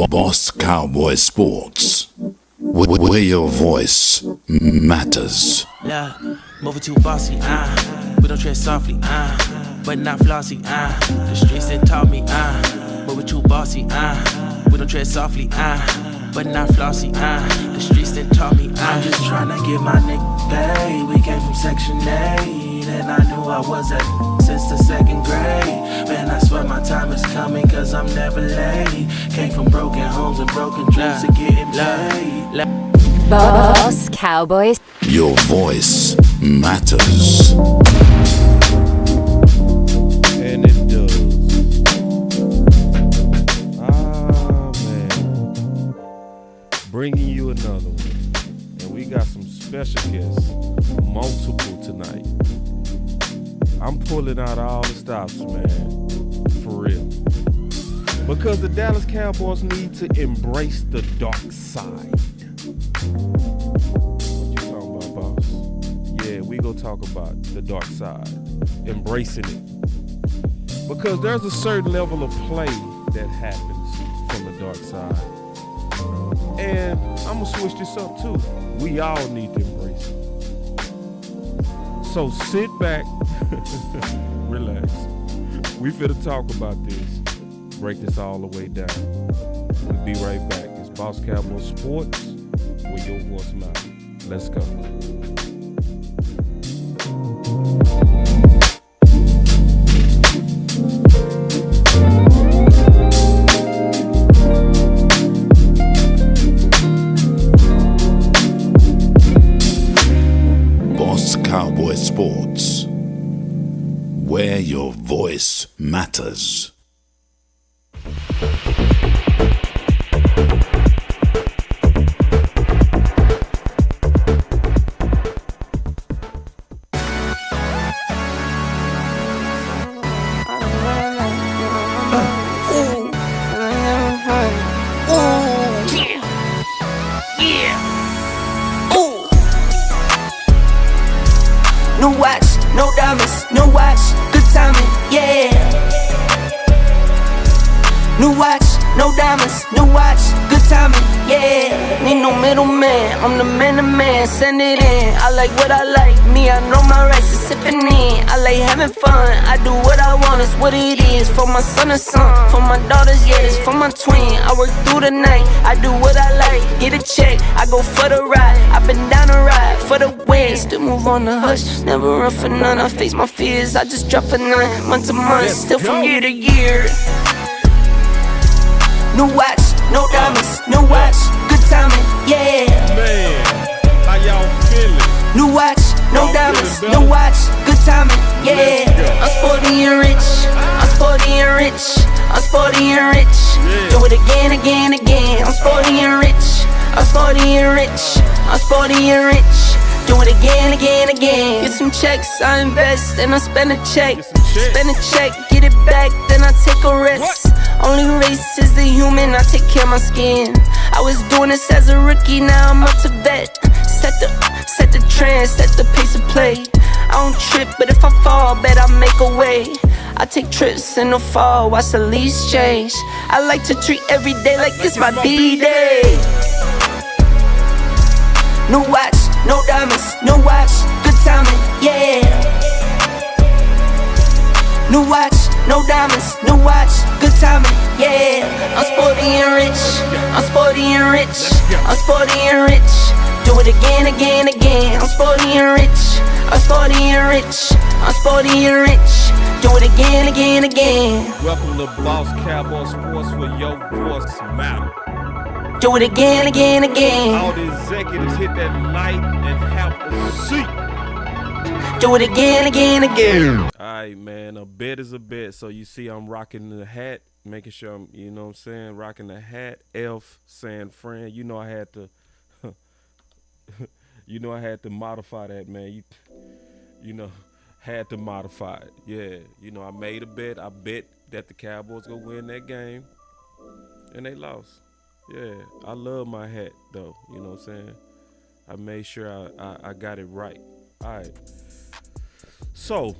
Boss Cowboy Sports, where your voice matters. Yeah, moving too bossy, we don't tread softly, but not flossy, the streets that taught me, moving too bossy, we don't tread softly, but not flossy, the streets that taught me, I'm just trying to get my nigga paid. We came from Section 8, and I knew I was at since the second grade. Man, I swear my time is coming, cause I'm never late. Came from broken homes and broken dreams to getting paid. Boss Cowboys. Your voice matters. And it does. Ah, man. Bringing you another one. And we got some special guests. Multiple tonight. I'm pulling out all the stops, man. For real. Because the Dallas Cowboys need to embrace the dark side. What you talking about, boss? Yeah, we gonna talk about the dark side. Embracing it. Because there's a certain level of play that happens from the dark side. And I'm gonna switch this up too. We all need to embrace it. So sit back, relax. We finna talk about this. Break this all the way down. We'll be right back. It's Boss Cowboy Sports, where your voice matters. Let's go. Boss Cowboy Sports, where your voice matters. No watch, no diamonds, no watch, good timing, yeah. New watch, no diamonds, no watch, good timing, yeah. Need no middleman, I'm the man to man, send it in. I like what I like, me, I know my rights is sipping in. I like having fun, I do what I want, it's what it is. For my son and son, for my daughters, yeah, it's for my twin. I work through the night, I do what I like, get a check, I go for the ride. I've been down the ride for the win, still move on the hush, never run for none. I face my fears, I just drop a 9 month to month, still from year to year. New watch, no diamonds, no watch, good timing, yeah. Man, how y'all feeling? New watch, no diamonds, no watch, good timing, yeah. I'm sporty and rich, I'm sporty and rich, I'm sporty and rich. Do it again, again, again. I'm sporty and rich, I'm sporty and rich, I'm sporty and rich. Do it again, again, again. Get some checks, I invest, and I spend a check. Spend a check, get it back, then I take a rest. Only race is the human, I take care of my skin. I was doing this as a rookie, now I'm up to vet. Set the trend, set the pace of play. I don't trip, but if I fall, bet I make a way. I take trips in the fall, watch the leaves change. I like to treat every day like it's my D-Day. No watch, no diamonds, no watch, good timing, yeah. New watch, no diamonds, no watch, good timing, yeah. I'm sporty and rich, I'm sporty and rich, I'm sporty and rich. Do it again, again, again. I'm sporty and rich, I'm sporty and rich, I'm sporty and rich. Do it again, again, again. Welcome to Boss Cowboy Sports, where your voice matters. Do it again, again, again. All the executives hit that light and have a seat. Do it again, again, again. Alright, man, a bet is a bet. So you see I'm rocking the hat, making sure I'm, you know what I'm saying, rocking the hat. Elf, San Fran. You know I had to you know I had to modify that, man. You know, had to modify it. Yeah, you know, I made a bet. I bet that the Cowboys gonna win that game. And they lost. Yeah, I love my hat, though. You know what I'm saying? I made sure I got it right. All right. So,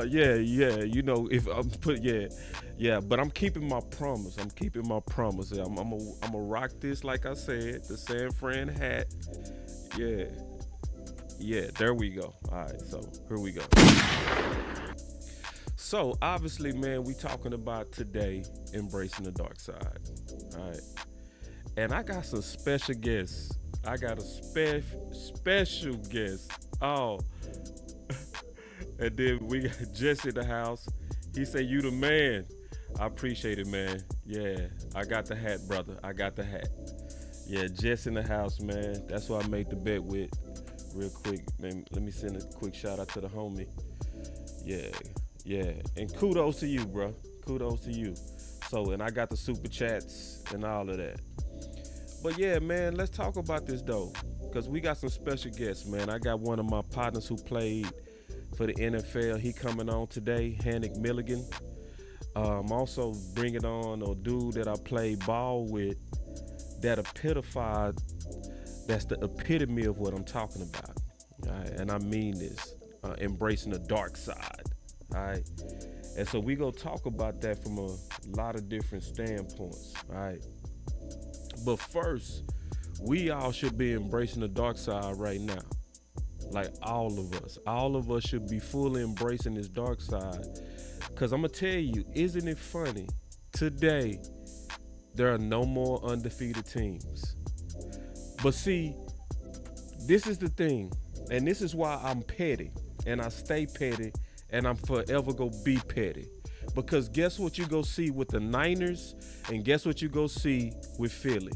Yeah. You know, if I'm put, yeah. But I'm keeping my promise. I'm gonna rock this like I said, the San Fran hat. Yeah. There we go. All right. So here we go. So obviously, man, we talking about today embracing the dark side. All right. And I got some special guests. I got a special guest. Oh. And then we got Jess in the house. He said, "You the man." I appreciate it, man. Yeah, I got the hat, brother. I got the hat. Yeah, Jess in the house, man. That's who I made the bet with. Real quick, man. Let me send a quick shout out to the homie. Yeah. And kudos to you, bro. Kudos to you. So, and I got the super chats and all of that. But yeah, man, let's talk about this though, because we got some special guests, man. I got one of my partners who played for the NFL. He coming on today, Hanik Milligan. I'm also bringing on a dude that I played ball with that's the epitome of what I'm talking about. All right? And I mean this, embracing the dark side. All right. And so we gonna talk about that from a lot of different standpoints. All right. But first, we all should be embracing the dark side right now. Like all of us. All of us should be fully embracing this dark side. Because I'm going to tell you, isn't it funny? Today, there are no more undefeated teams. But see, this is the thing. And this is why I'm petty. And I stay petty. And I'm forever going to be petty. Because guess what you go see with the Niners? And guess what you go see with Philly?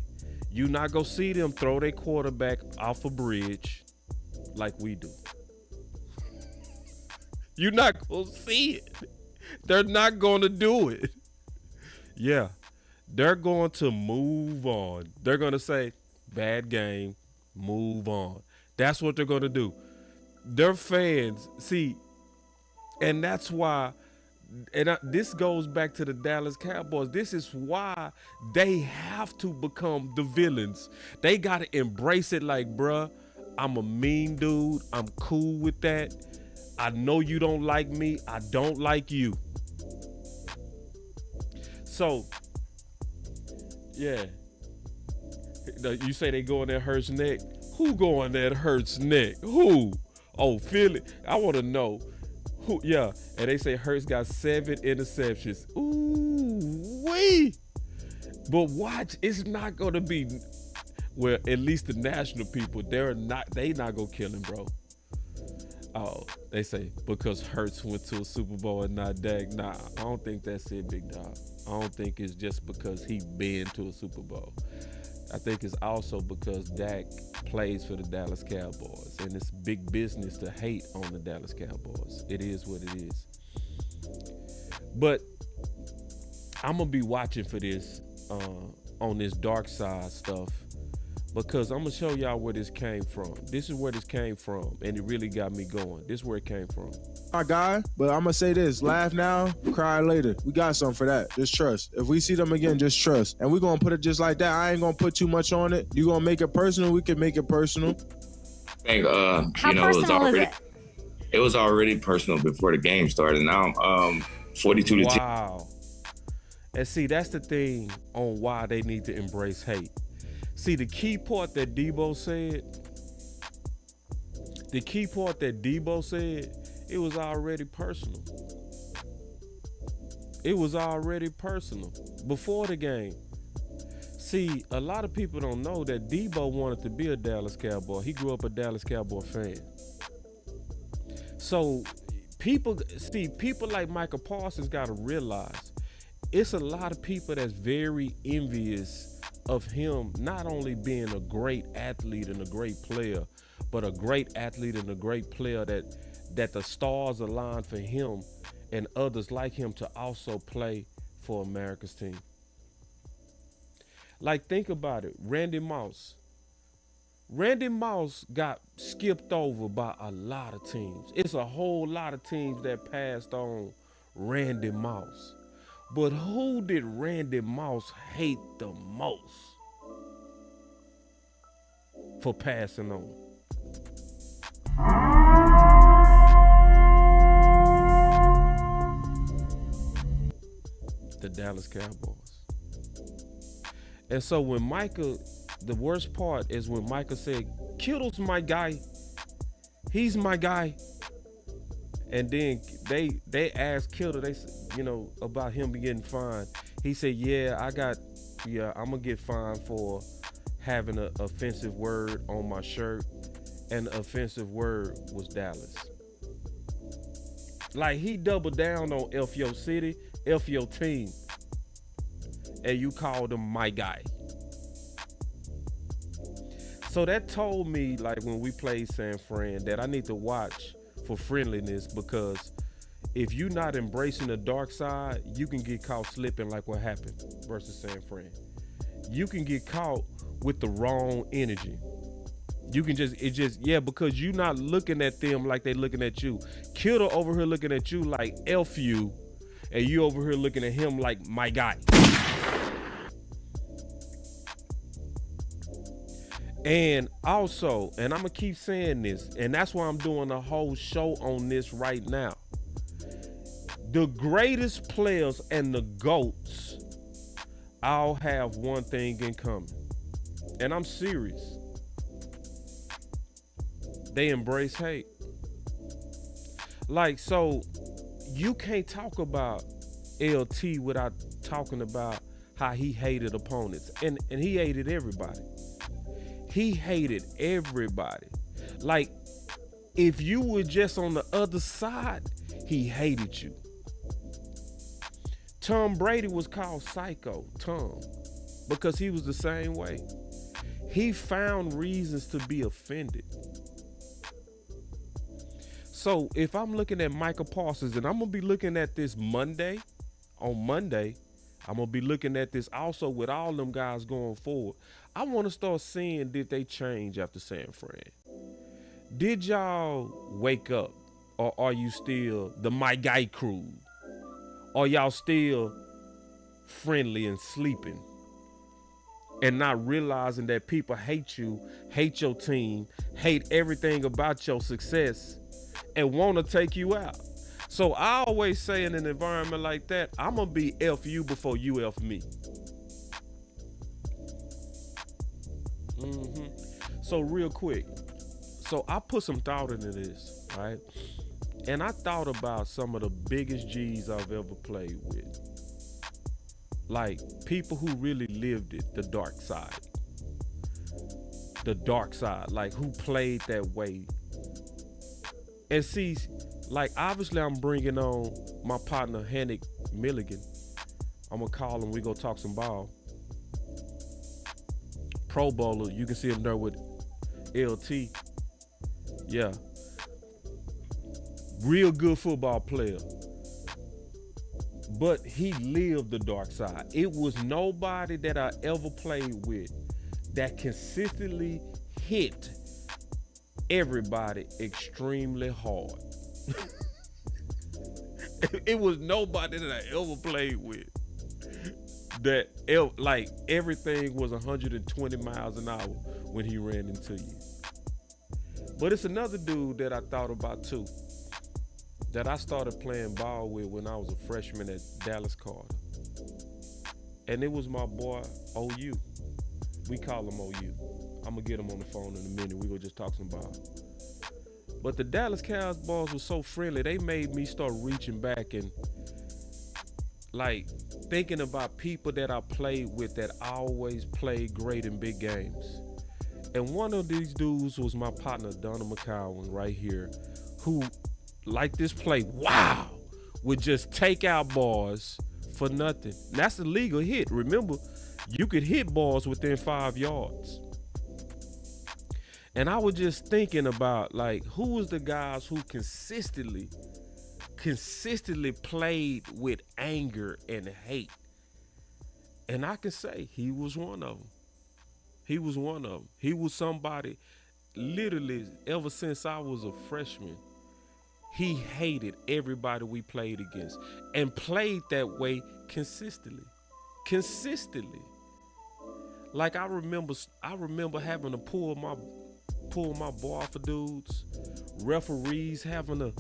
You not going to see them throw their quarterback off a bridge like we do. You're not going to see it. They're not going to do it. Yeah. They're going to move on. They're going to say, bad game, move on. That's what they're going to do. Their fans, see, and that's why, this goes back to the Dallas Cowboys. This is why they have to become the villains. They got to embrace it like, bruh, I'm a mean dude. I'm cool with that. I know you don't like me. I don't like you. So, yeah. You say they going at Hurts' neck. Who going at Hurts' neck? Who? Oh, Philly. I want to know. Who? Yeah. And they say Hurts got 7 interceptions. Ooh, wee. But watch, it's not going to be, well, at least the national people, they not going to kill him, bro. Oh, they say because Hurts went to a Super Bowl and not Dak. Nah, I don't think that's it, big dog. I don't think it's just because he been to a Super Bowl. I think it's also because Dak plays for the Dallas Cowboys, and it's big business to hate on the Dallas Cowboys. It is what it is. But I'm gonna be watching for this on this dark side stuff, because I'm gonna show y'all where this came from. This is where this came from, and it really got me going. This is where it came from. Our guy, but I'm gonna say this: laugh now, cry later. We got something for that. Just trust. If we see them again, just trust. And we're gonna put it just like that. I ain't gonna put too much on it. You gonna make it personal? We can make it personal. I think it was already personal before the game started. Now I'm 42 to 10. Wow. And see, that's the thing on why they need to embrace hate. See, the key part that Debo said, it was already personal. It was already personal before the game. See, a lot of people don't know that Debo wanted to be a Dallas Cowboy. He grew up a Dallas Cowboy fan. So people like Micah Parsons got to realize it's a lot of people that's very envious of him not only being a great athlete and a great player, but a great athlete and a great player that the stars align for him and others like him to also play for America's team. Like, think about it. Randy Moss got skipped over by a lot of teams. It's a whole lot of teams that passed on Randy Moss. But who did Randy Moss hate the most for passing on? The Dallas Cowboys. And so when Micah, the worst part is when Micah said, Kittle's my guy. He's my guy. And then they asked Kittle, about him getting fined. He said, I'm gonna get fined for having an offensive word on my shirt. And the offensive word was Dallas. Like, he doubled down on F your city, F your team. And you called him my guy. So that told me, like, when we played San Fran, that I need to watch for friendliness, because if you're not embracing the dark side, you can get caught slipping like what happened versus San Fran. You can get caught with the wrong energy. You can because you're not looking at them like they looking at you. Kittle over here looking at you like F you, and you over here looking at him like my guy. And also, and I'm gonna keep saying this, and that's why I'm doing a whole show on this right now. The greatest players and the GOATs all have one thing in common. And I'm serious. They embrace hate. Like, so you can't talk about LT without talking about how he hated opponents. And he hated everybody. He hated everybody. Like, if you were just on the other side, he hated you. Tom Brady was called Psycho Tom because he was the same way. He found reasons to be offended. So if I'm looking at Micah Parsons, and I'm going to be looking at this Monday, I'm going to be looking at this also with all them guys going forward. I want to start seeing, did they change after San Fran? Did y'all wake up, or are you still the my guy crew? Are y'all still friendly and sleeping and not realizing that people hate you, hate your team, hate everything about your success, and want to take you out? So I always say, in an environment like that, I'm going to be F you before you F me. So real quick, so I put some thought into this, right? And I thought about some of the biggest G's I've ever played with. Like, people who really lived it, the dark side. The dark side, like, who played that way. And see, like, obviously I'm bringing on my partner, Hanik Milligan. I'm going to call him, we go talk some ball. Pro Bowler, you can see him there with LT. Yeah. Real good football player. But he lived the dark side. It was nobody that I ever played with that consistently hit everybody extremely hard. It was nobody that I ever played with that, like, everything was 120 miles an hour when he ran into you. But it's another dude that I thought about too, that I started playing ball with when I was a freshman at Dallas Carter. And it was my boy, OU. We call him OU. I'm going to get him on the phone in a minute. We going to just talk some ball. But the Dallas Cowboys were so friendly, they made me start reaching back and, like, thinking about people that I played with that always played great in big games. And one of these dudes was my partner, Donna McCowan, right here, who, like this play, would just take out bars for nothing. That's a legal hit. Remember, you could hit balls within 5 yards. And I was just thinking about, like, who was the guys who consistently played with anger and hate. And I can say he was one of them. He was one of them. He was somebody, literally, ever since I was a freshman, he hated everybody we played against and played that way consistently. Like, I remember having to pull my ball off of dudes, referees having to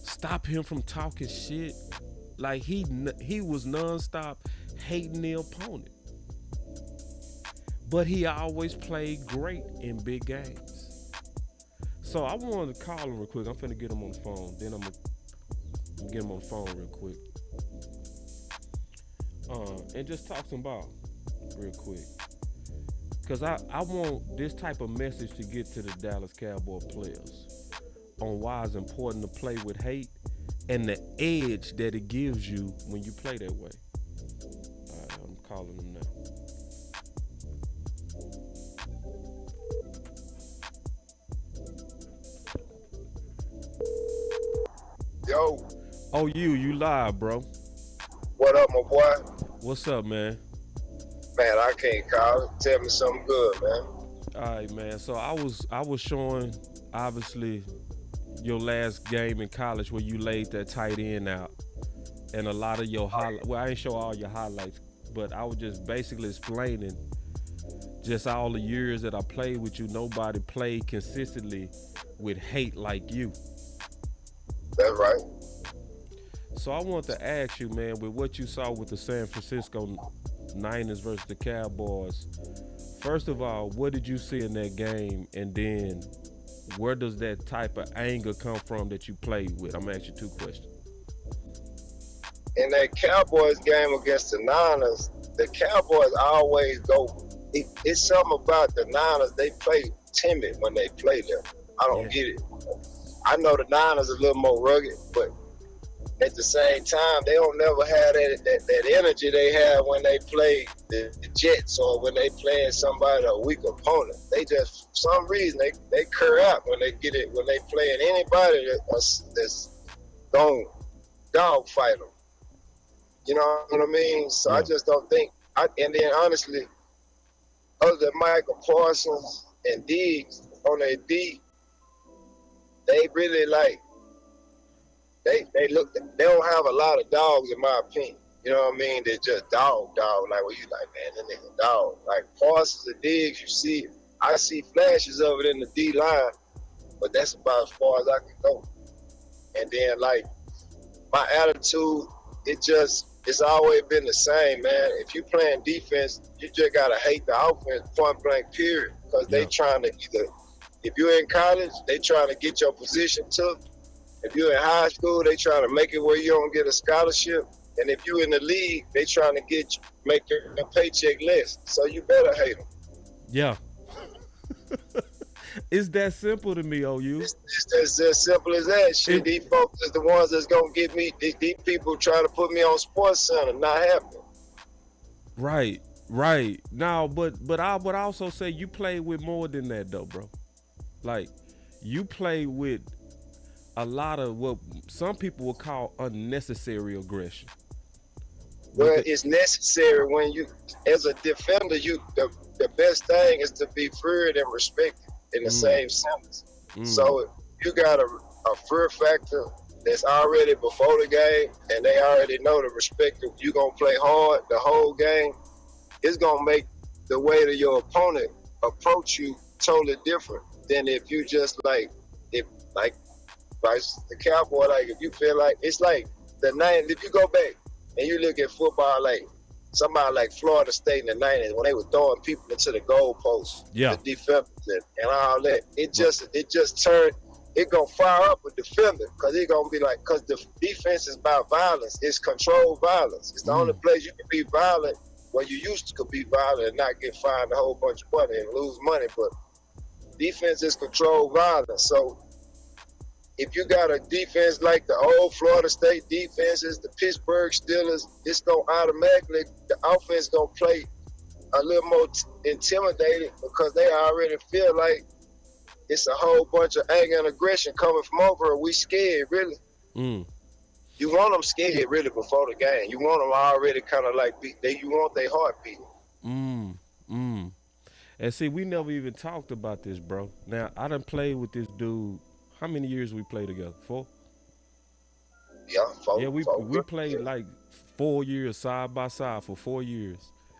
stop him from talking shit. Like he was nonstop hating the opponent. But he always played great in big games. So I wanted to call him real quick. I'm finna get him on the phone. Then I'm gonna get him on the phone real quick. And just talk some ball real quick. Cause I want this type of message to get to the Dallas Cowboy players on why it's important to play with hate and the edge that it gives you when you play that way. All right, I'm calling him now. Yo. Oh, you live, bro. What up, my boy? What's up, man? Man, I can't call. Tell me something good, man. All right, man. So I was showing, obviously, your last game in college where you laid that tight end out. And a lot of your highlights. Well, I ain't show all your highlights, but I was just basically explaining just all the years that I played with you. Nobody played consistently with hate like you. That's right. So I want to ask you, man, with what you saw with the San Francisco Niners versus the Cowboys, first of all, what did you see in that game? And then where does that type of anger come from that you played with? I'm going to ask you two questions. In that Cowboys game against the Niners, the Cowboys always go, it's something about the Niners, they play timid when they play them. I don't get it. I know the Niners are a little more rugged, but at the same time, they don't never have that energy they have when they play the Jets or when they playing somebody, a weak opponent. They just, for some reason, they cur out when they get it, when they playing anybody that's going to dog fight them. You know what I mean? So I just don't think, and then honestly, other than Micah Parsons and Diggs on their D, they really like, they don't have a lot of dogs in my opinion. You know what I mean? They're just dog. Like, well, you like, man, that nigga dog. Like Parsons and Diggs, you see, I see flashes of it in the D line, but that's about as far as I can go. And then like my attitude, it's always been the same, man. If you playing defense, you just gotta hate the offense, point blank, period. Because they trying to either, if you're in college, they trying to get your position took. If you're in high school, they trying to make it where you don't get a scholarship. And if you're in the league, they trying to make your paycheck less. So you better hate them. Yeah. It's that simple to me, OU. It's as simple as that. Shit, these folks is the ones that's gonna get me. These people trying to put me on Sports Center, not happening. Right. Now, but I would also say you play with more than that, though, bro. Like, you play with a lot of what some people would call unnecessary aggression. Well, it's necessary when you, as a defender, the best thing is to be feared and respected in the same sentence. So if you got a fear factor that's already before the game, and they already know the respect that you gonna play hard the whole game, it's gonna make the way that your opponent approach you totally different than if you just like the Cowboy, like if you feel like it's like the 90s, if you go back and you look at football like somebody like Florida State in the 90s when they were throwing people into the goalposts, the defenders and all that, it just turned, it gonna fire up a defender because it gonna be like, because the defense is about violence, it's controlled violence. It's the only place you can be violent where you used to could be violent and not get fined a whole bunch of money and lose money, but defense is controlled violence. So if you got a defense like the old Florida State defenses, the Pittsburgh Steelers, it's going to automatically, the offense going to play a little more intimidated because they already feel like it's a whole bunch of anger and aggression coming from over. We scared, really. You want them scared, really, before the game. You want them already kind of like, you want their heart beating. And see, we never even talked about this, bro. Now, I done played with this dude. How many years we played together? 4? Yeah, 4. Yeah, we played like 4 years side by side for 4 years.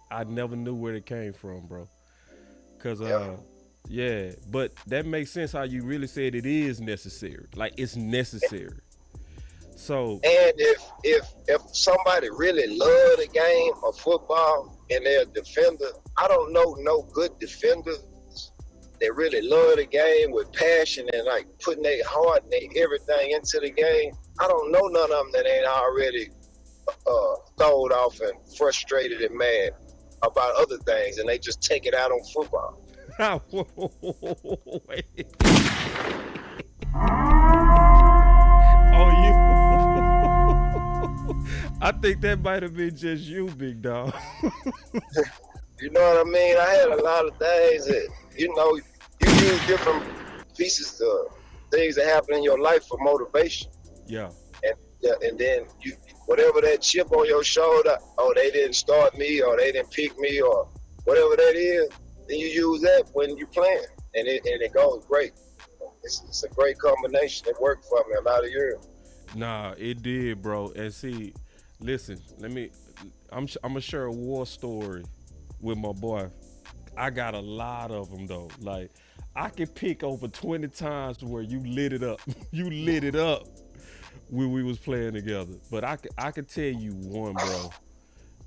I never knew where it came from, bro. Cause but that makes sense how you really said it is necessary. Like, it's necessary. So And if somebody really love the game of football and they're a defender, I don't know no good defenders that really love the game with passion and like putting their heart and their everything into the game. I don't know none of them that ain't already throwed off and frustrated and mad about other things, and they just take it out on football. Wait. Oh, you. I think that might have been just you, big dog. You know what I mean? I had a lot of things that, you use different pieces of things that happen in your life for motivation. Yeah. And then whatever that chip on your shoulder, oh, they didn't start me, or they didn't pick me, or whatever that is, then you use that when you're playing, and it goes great. It's a great combination. It worked for me a lot of years. Nah, it did, bro. And see, listen, I'm gonna share a war story with my boy. I got a lot of them though. Like, I could pick over 20 times where you lit it up. You lit it up when we was playing together. But I could tell you one, bro,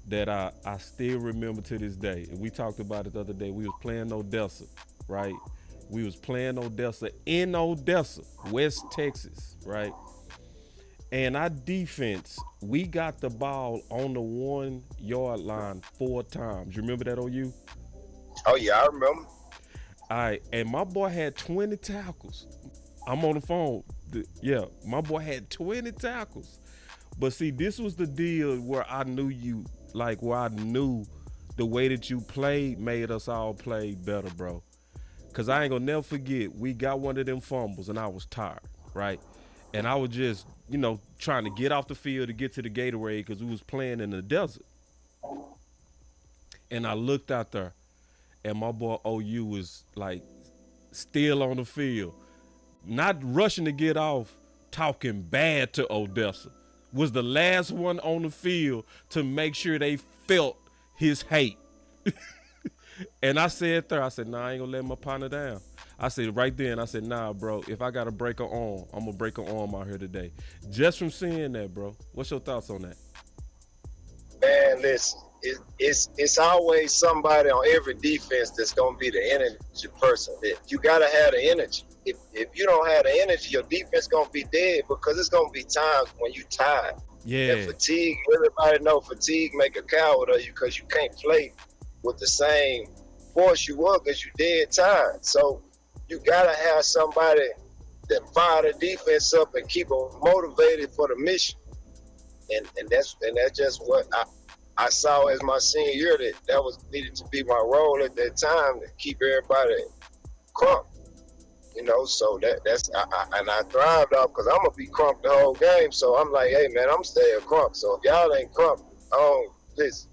that I still remember to this day. And we talked about it the other day. We was playing Odessa, right? We was playing Odessa in Odessa, West Texas, right? And our defense, we got the ball on the 1 yard line 4 times. You remember that, OU? Oh yeah, I remember. All right, and my boy had 20 tackles. I'm on the phone. Yeah, my boy had 20 tackles. But see, this was the deal where I knew you, like where I knew the way that you played made us all play better, bro. Cause I ain't gonna never forget, we got one of them fumbles and I was tired, right? And I was just, trying to get off the field to get to the Gatorade because we was playing in the desert. And I looked out there and my boy OU was like still on the field, not rushing to get off, talking bad to Odessa. Was the last one on the field to make sure they felt his hate. And I said, nah, I ain't gonna let my partner down. I said right then, nah, bro, if I gotta break her arm, I'm gonna break her arm out here today. Just from seeing that, bro. What's your thoughts on that? Man, listen, it's always somebody on every defense that's gonna be the energy person. You gotta have the energy. If you don't have the energy, your defense gonna be dead, because it's gonna be times when you tired. Yeah. And fatigue, everybody know fatigue make a coward of you, because you can't play with the same force you were, because you dead tired. So you gotta have somebody that fire the defense up and keep them motivated for the mission. And that's just what I saw as my senior year, that was needed to be my role at that time, to keep everybody crunk. So that's I thrived off, because I'm gonna be crunk the whole game. So I'm like, hey man, I'm staying crunk. So if y'all ain't crunk, this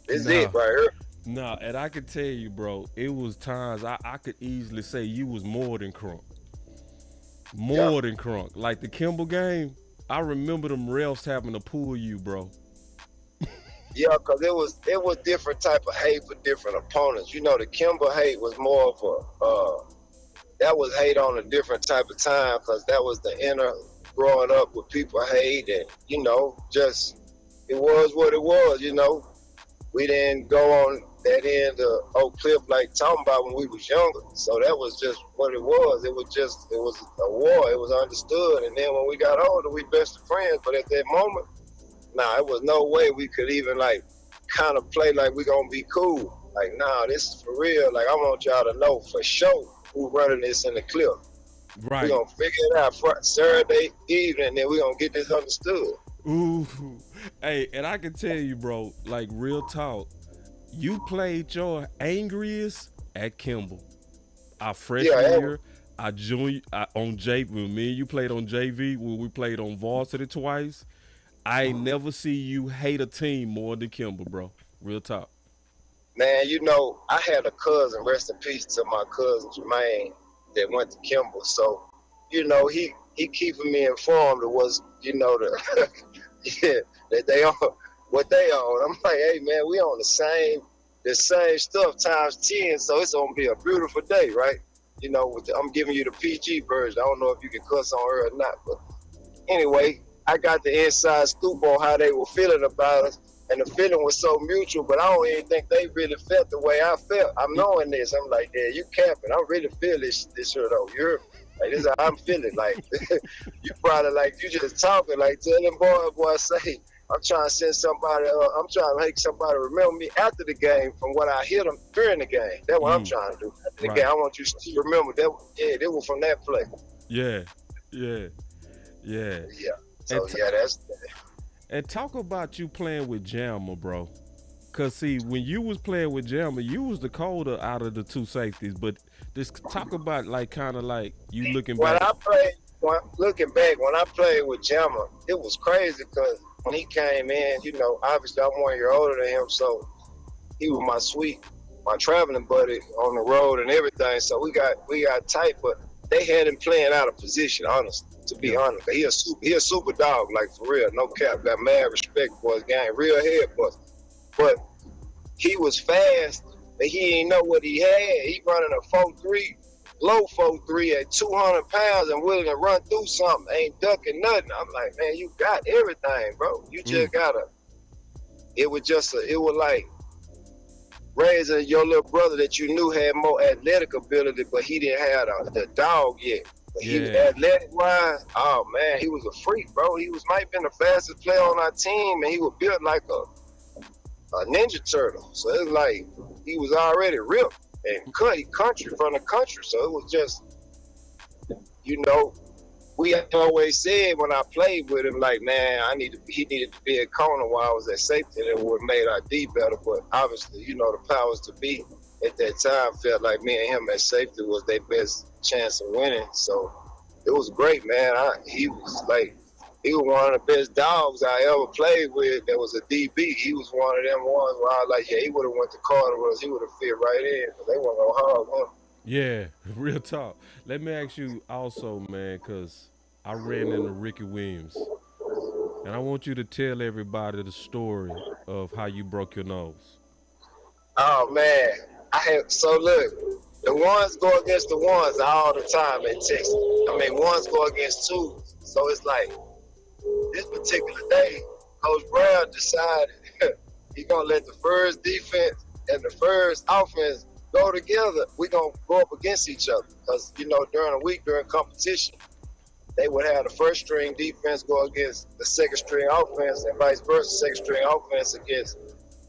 is it right here. Nah, and I could tell you, bro, it was times I could easily say you was more than crunk. More than crunk. Like the Kimball game, I remember them refs having to pull you, bro. Yeah, because it was different type of hate for different opponents. The Kimball hate was more of that was hate on a different type of time, because that was the inner growing up with people hate, and just it was what it was. We didn't go on that end of Oak Cliff like talking about when we was younger. So that was just what it was. It was a war. It was understood. And then when we got older, we best of friends. But at that moment, it was no way we could even like kind of play like we gonna be cool. Like, this is for real. Like, I want y'all to know for sure who running this in the cliff. Right. We gonna figure it out Saturday evening, and then we gonna get this understood. Ooh. Hey, and I can tell you, bro, like real talk, you played your angriest at Kimball. Our freshman year, our junior on J. When me and you played on JV, when we played on varsity twice, I ain't never see you hate a team more than Kimball, bro. Real talk. Man, I had a cousin, rest in peace to my cousin Jermaine, that went to Kimball. So, he keeping me informed of what's, that they on what they on. I'm like, hey man, we on the same stuff times 10, so it's gonna be a beautiful day, right? I'm giving you the PG version. I don't know if you can cuss on her or not, but anyway, I got the inside scoop on how they were feeling about us, and the feeling was so mutual. But I don't even think they really felt the way I felt. I'm knowing this. I'm like, yeah, you camping. I really feel this here though. You're like, this is how I'm feeling. Like you probably like you just talking. Like tell them boy, say I'm trying to send somebody. I'm trying to make somebody remember me after the game from what I hit them during the game. That's what I'm trying to do. After the game, I want you to remember that. Yeah, they were from that play. Yeah. So that's. And talk about you playing with Jammer, bro. Cause see, when you was playing with Jammer, you was the colder out of the two safeties. But just talk about like kind of like you looking back. Looking back, when I played with Jammer, it was crazy because when he came in, you know, obviously I'm 1 year older than him, so he was my traveling buddy on the road and everything. So we got tight, but they had him playing out of position, honestly. To be honest, he a super dog, like for real, no cap. Got mad respect for his game, real head bust. But he was fast, but he ain't know what he had. He running a 4.3, low 4.3 at 200 pounds and willing to run through something, ain't ducking nothing. I'm like, man, you got everything, bro. You just gotta. It was like raising your little brother that you knew had more athletic ability, but he didn't have the dog yet. But he was athletic wise, oh man, he was a freak, bro. He might have been the fastest player on our team, and he was built like a Ninja Turtle. So it's like he was already ripped and country from the country. So it was just, you know, we always said when I played with him, like, man, he needed to be a corner while I was at safety, and it would have made our D better. But obviously, you know, the powers to be at that time felt like me and him at safety was their best chance of winning. So it was great, man. He was one of the best dogs I ever played with. That was a DB. He was one of them ones where I was like, yeah, he would have went to Carter with us. He would have fit right in because they weren't no hard one. Yeah, real talk. Let me ask you also, man, because I ran into Ricky Williams, and I want you to tell everybody the story of how you broke your nose. Oh man, so look, the ones go against the ones all the time in Texas. I mean, ones go against twos. So it's like this particular day, Coach Brown decided he gonna let the first defense and the first offense go together. We gonna go up against each other because you know during the week during competition, they would have the first string defense go against the second string offense and vice versa. Second string offense against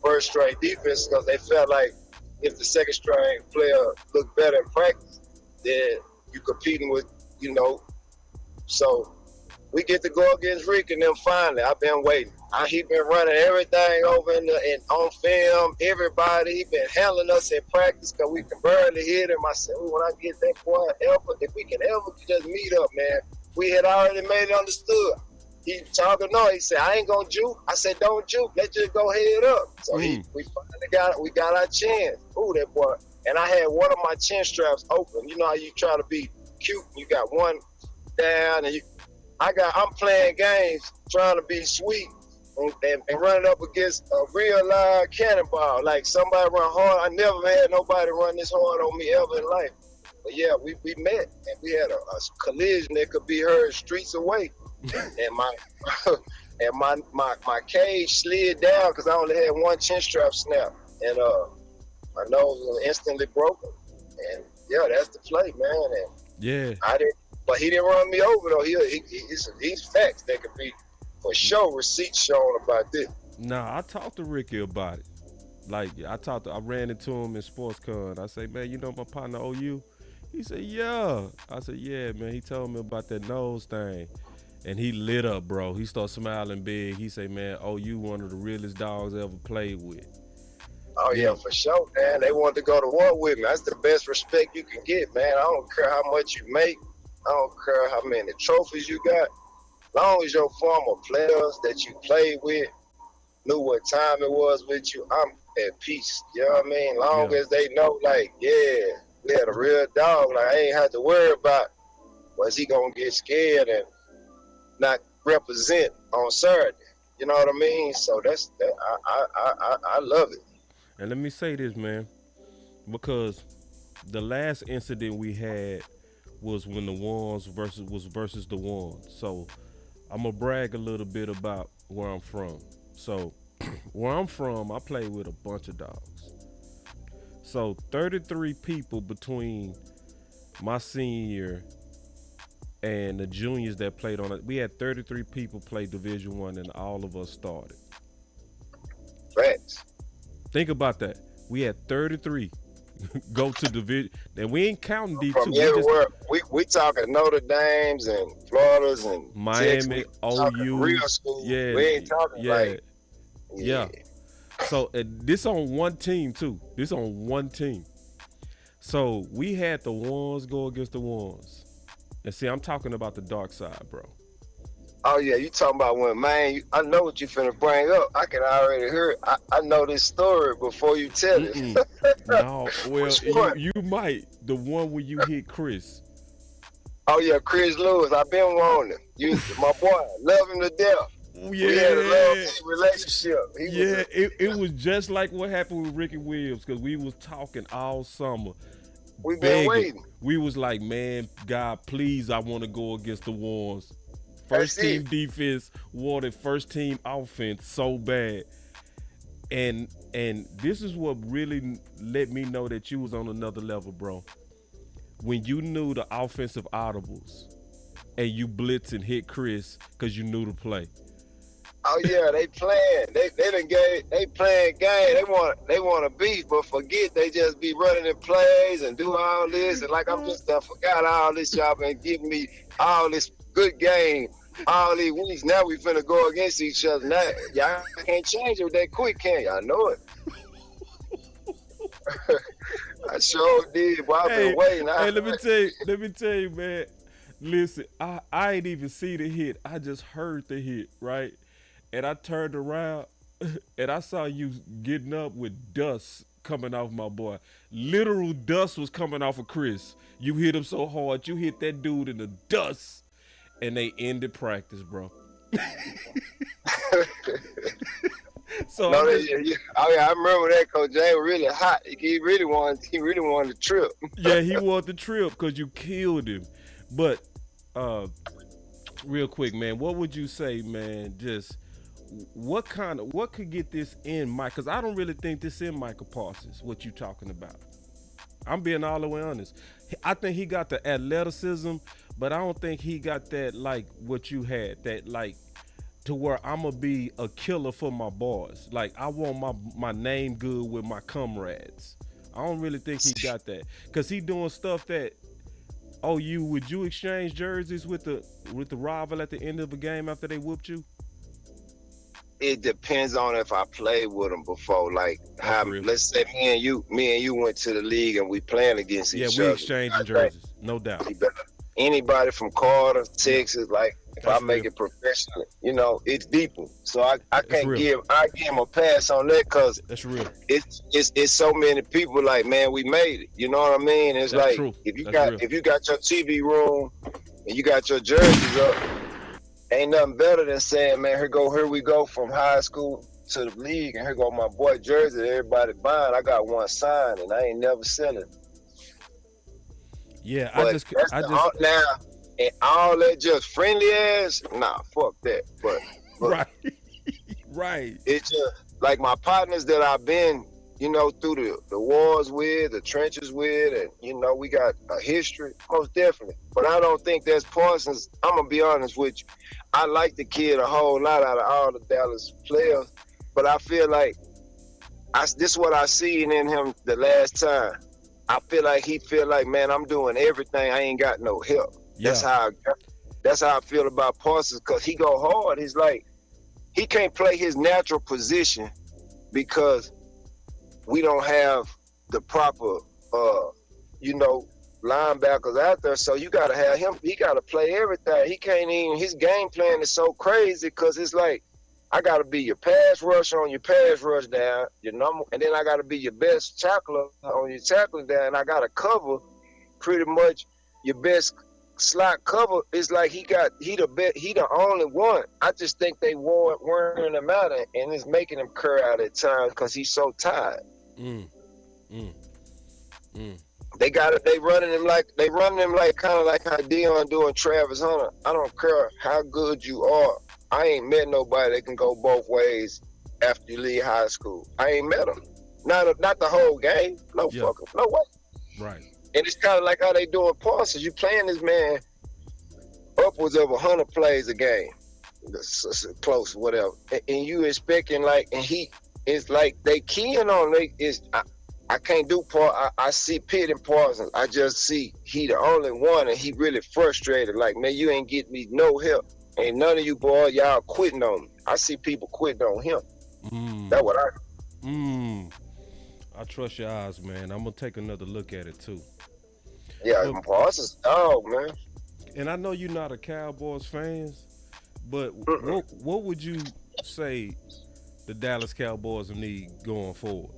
first string defense because they felt like if the second string player looked better in practice, then you competing with, you know. So we get to go against Rick and them finally. I've been waiting. He been running everything over on film, everybody. He been handling us in practice because we can barely hit him. I said, when I get that boy, if we can ever just meet up, man. We had already made it understood. He talking, he said, I ain't gonna juke. I said, don't juke, let's just go head up. So we finally got our chance. Ooh, that boy. And I had one of my chin straps open. You know how you try to be cute, you got one down, and I'm playing games trying to be sweet and running up against a real live cannonball. Like somebody run hard. I never had nobody run this hard on me ever in life. But yeah, we met and we had a collision that could be heard streets away. And my cage slid down because I only had one chin strap snap, and my nose was instantly broken. And yeah, that's the play, man. And yeah, but he didn't run me over though. He's facts that could be for sure receipts shown about this. Nah, I talked to Ricky about it. Like I ran into him in SportsCon. I say, man, you know my partner OU? He said, yeah. I said, yeah, man. He told me about that nose thing. And he lit up, bro. He started smiling big. He said, man, OU one of the realest dogs I ever played with. Oh, yeah, for sure, man. They wanted to go to war with me. That's the best respect you can get, man. I don't care how much you make. I don't care how many trophies you got. As long as your former players that you played with knew what time it was with you, I'm at peace. You know what I mean? Long as they know, like, yeah, we had a real dog. Like, I ain't had to worry about was he going to get scared and not represent on Saturday. You know what I mean? So I love it. And let me say this, man, because the last incident we had was when the ones versus the ones. So I'm gonna brag a little bit about where I'm from. So, where I'm from, I play with a bunch of dogs. So, 33 people between my senior year and the juniors that played on it. We had 33 people play Division One, and all of us started. Facts. Think about that. We had 33 go to division, and we ain't counting D2. From everywhere. We talking Notre Dames and Florida's and Miami, OU, real school. yeah, We ain't talking like yeah. So this on one team too. This on one team. So we had the ones go against the ones, and see, I'm talking about the dark side, bro. Oh yeah, you talking about when, man, I know what you finna bring up. I can already hear it. I know this story before you tell it. No, well, you might. The one where you hit Chris. Oh yeah, Chris Lewis. I've been wanting him. You, my boy, love him to death. Yeah. We had a love relationship. It was just like what happened with Ricky Williams, because we was talking all summer. We been waiting. We was like, man, God, please, I want to go against the Warns. First team defense wanted first team offense so bad. And this is what really let me know that you was on another level, bro. When you knew the offensive audibles and you blitz and hit Chris because you knew the play. Oh yeah, they playing. They playing game. They want to beat, but forget they just be running in plays and do all this. And like I forgot all this, y'all been giving me all this good game all these weeks. Now we finna go against each other. Now y'all can't change it that quick, can y'all? Know it. I sure did. But I've been waiting. Hey, let me tell you, man. Listen, I ain't even see the hit. I just heard the hit, right? And I turned around and I saw you getting up with dust coming off my boy. Literal dust was coming off of Chris. You hit him so hard, you hit that dude in the dust, and they ended practice, bro. So no, I remember that Coach Jay was really hot. He really wanted the trip. Yeah, he wanted the trip because you killed him. But real quick, man, what would you say, man? Just what could get this in Mike? Because I don't really think this in Micah Parsons, what you talking about. I'm being all the way honest. I think he got the athleticism, but I don't think he got that, like what you had, that like to where I'm going to be a killer for my boys. Like I want my name good with my comrades. I don't really think he got that. Because he doing stuff that, would you exchange jerseys with the rival at the end of a game after they whooped you? It depends on if I played with them before. Like, let's say me and you went to the league and we playing against each other. Yeah, we exchanging jerseys, no doubt. Anybody from Carter, Texas, like if I make it professional, it's deeper. So I can't give him a pass on that because that's real. It's so many people like, man, we made it. You know what I mean? It's that's like true. if you got your TV room and you got your jerseys up. Ain't nothing better than saying, man, here we go from high school to the league, and here go my boy jersey that everybody buying. I got one signed, and I ain't never selling. Yeah, but I just now, and all that just friendly ass, nah, fuck that. But right. It's just like my partners that I've been, through the wars with, the trenches with, and we got a history, most definitely. But I don't think that's Parsons. I'm gonna be honest with you. I like the kid a whole lot out of all the Dallas players, but I feel like this is what I seen in him the last time. I feel like he feel like, man, I'm doing everything. I ain't got no help. Yeah. That's how I feel about Parsons, because he go hard. He's like, he can't play his natural position because we don't have the proper, linebackers out there. So you got to have him. He got to play everything. He can't even, his game plan is so crazy because it's like, I got to be your pass rush on your pass rush down, your number, and then I got to be your best tackler on your tackling down. And I got to cover pretty much your best slot cover. It's like he the only one. I just think they weren't wearing him out, and it's making him cur out at times because he's so tired. They got it. They running him like kind of like how Dion doing Travis Hunter. I don't care how good you are. I ain't met nobody that can go both ways after you leave high school. I ain't met them. Not the whole game. No fucking no way. Right. And it's kind of like how they doing Parsons. You playing this man upwards of 100 plays a game, close, whatever, and you expecting and he is like they keying on I can't do I see Pitt and Parsons. I just see he the only one, and he really frustrated. Like, man, you ain't getting me no help. Ain't none of you boys, y'all quitting on me. I see people quitting on him. That's what I trust your eyes, man. I'm gonna take another look at it too. Yeah, Parsons, dog, man. And I know you're not a Cowboys fans, but what would you say the Dallas Cowboys need going forward?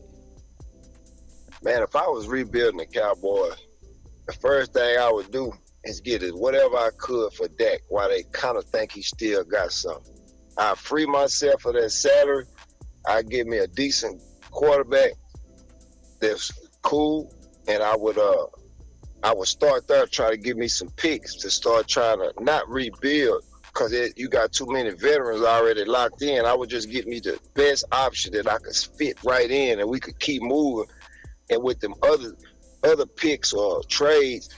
Man, if I was rebuilding the Cowboys, the first thing I would do is get whatever I could for Dak while they kind of think he still got something. I free myself of that salary. I give me a decent quarterback that's cool, and I would start there, try to give me some picks to start trying to not rebuild, because you got too many veterans already locked in. I would just get me the best option that I could fit right in, and we could keep moving. And with them other picks or trades,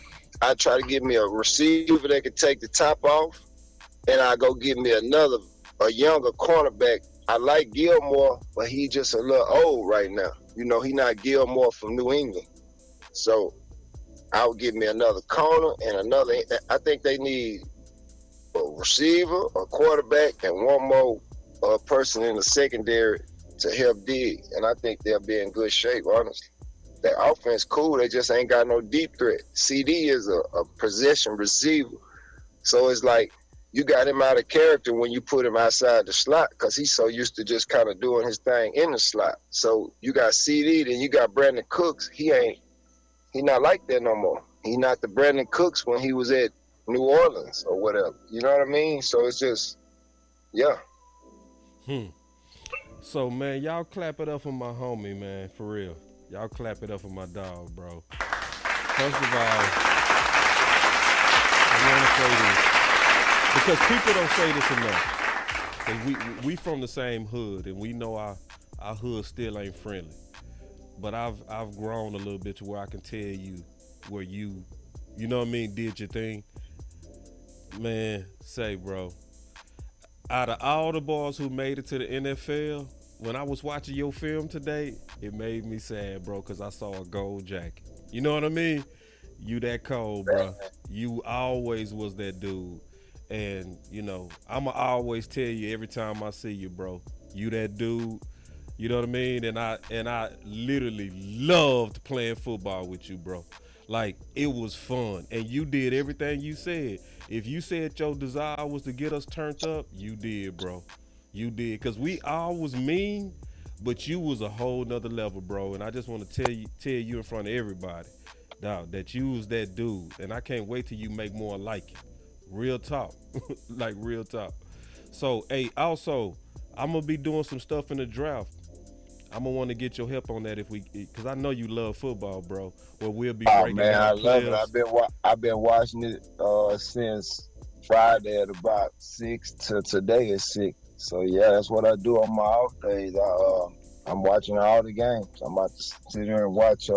I try to give me a receiver that could take the top off, and I go get me a younger cornerback. I like Gilmore, but he just a little old right now. You know, he not Gilmore from New England. So I would give me another corner and I think they need a receiver, a quarterback, and one more person in the secondary to help dig. And I think they'll be in good shape, honestly. That offense cool, they just ain't got no deep threat. CD is a possession receiver. So it's like you got him out of character when you put him outside the slot, because he's so used to just kind of doing his thing in the slot. So you got CD, then you got Brandon Cooks. He not like that no more. He not the Brandon Cooks when he was at New Orleans or whatever. You know what I mean? So it's just, yeah. So, man, y'all clap it up for my homie, man, for real. Y'all clap it up for my dog, bro. First of all, I want to say this, because people don't say this enough. We from the same hood, and we know our hood still ain't friendly. But I've grown a little bit to where I can tell you where you know what I mean, did your thing. Man, say, bro, out of all the boys who made it to the NFL, when I was watching your film today, it made me sad, bro, because I saw a gold jacket. You know what I mean? You that cold, bro. You always was that dude. And, you know, I'ma always tell you every time I see you, bro, you that dude. You know what I mean? And I literally loved playing football with you, bro. Like, it was fun. And you did everything you said. If you said your desire was to get us turned up, you did, bro. You did. Because we all was mean, but you was a whole nother level, bro. And I just want to tell you in front of everybody, dog, that you was that dude. And I can't wait till you make more like it. Real talk. Like, real talk. So, hey, also, I'm going to be doing some stuff in the draft. I'm gonna want to get your help on that because I know you love football, bro. Well, we'll be breaking down players. I love it. I've been watching it since Friday at about 6 to today at 6. So yeah, that's what I do on my off days. I'm watching all the games. I'm about to sit here and watch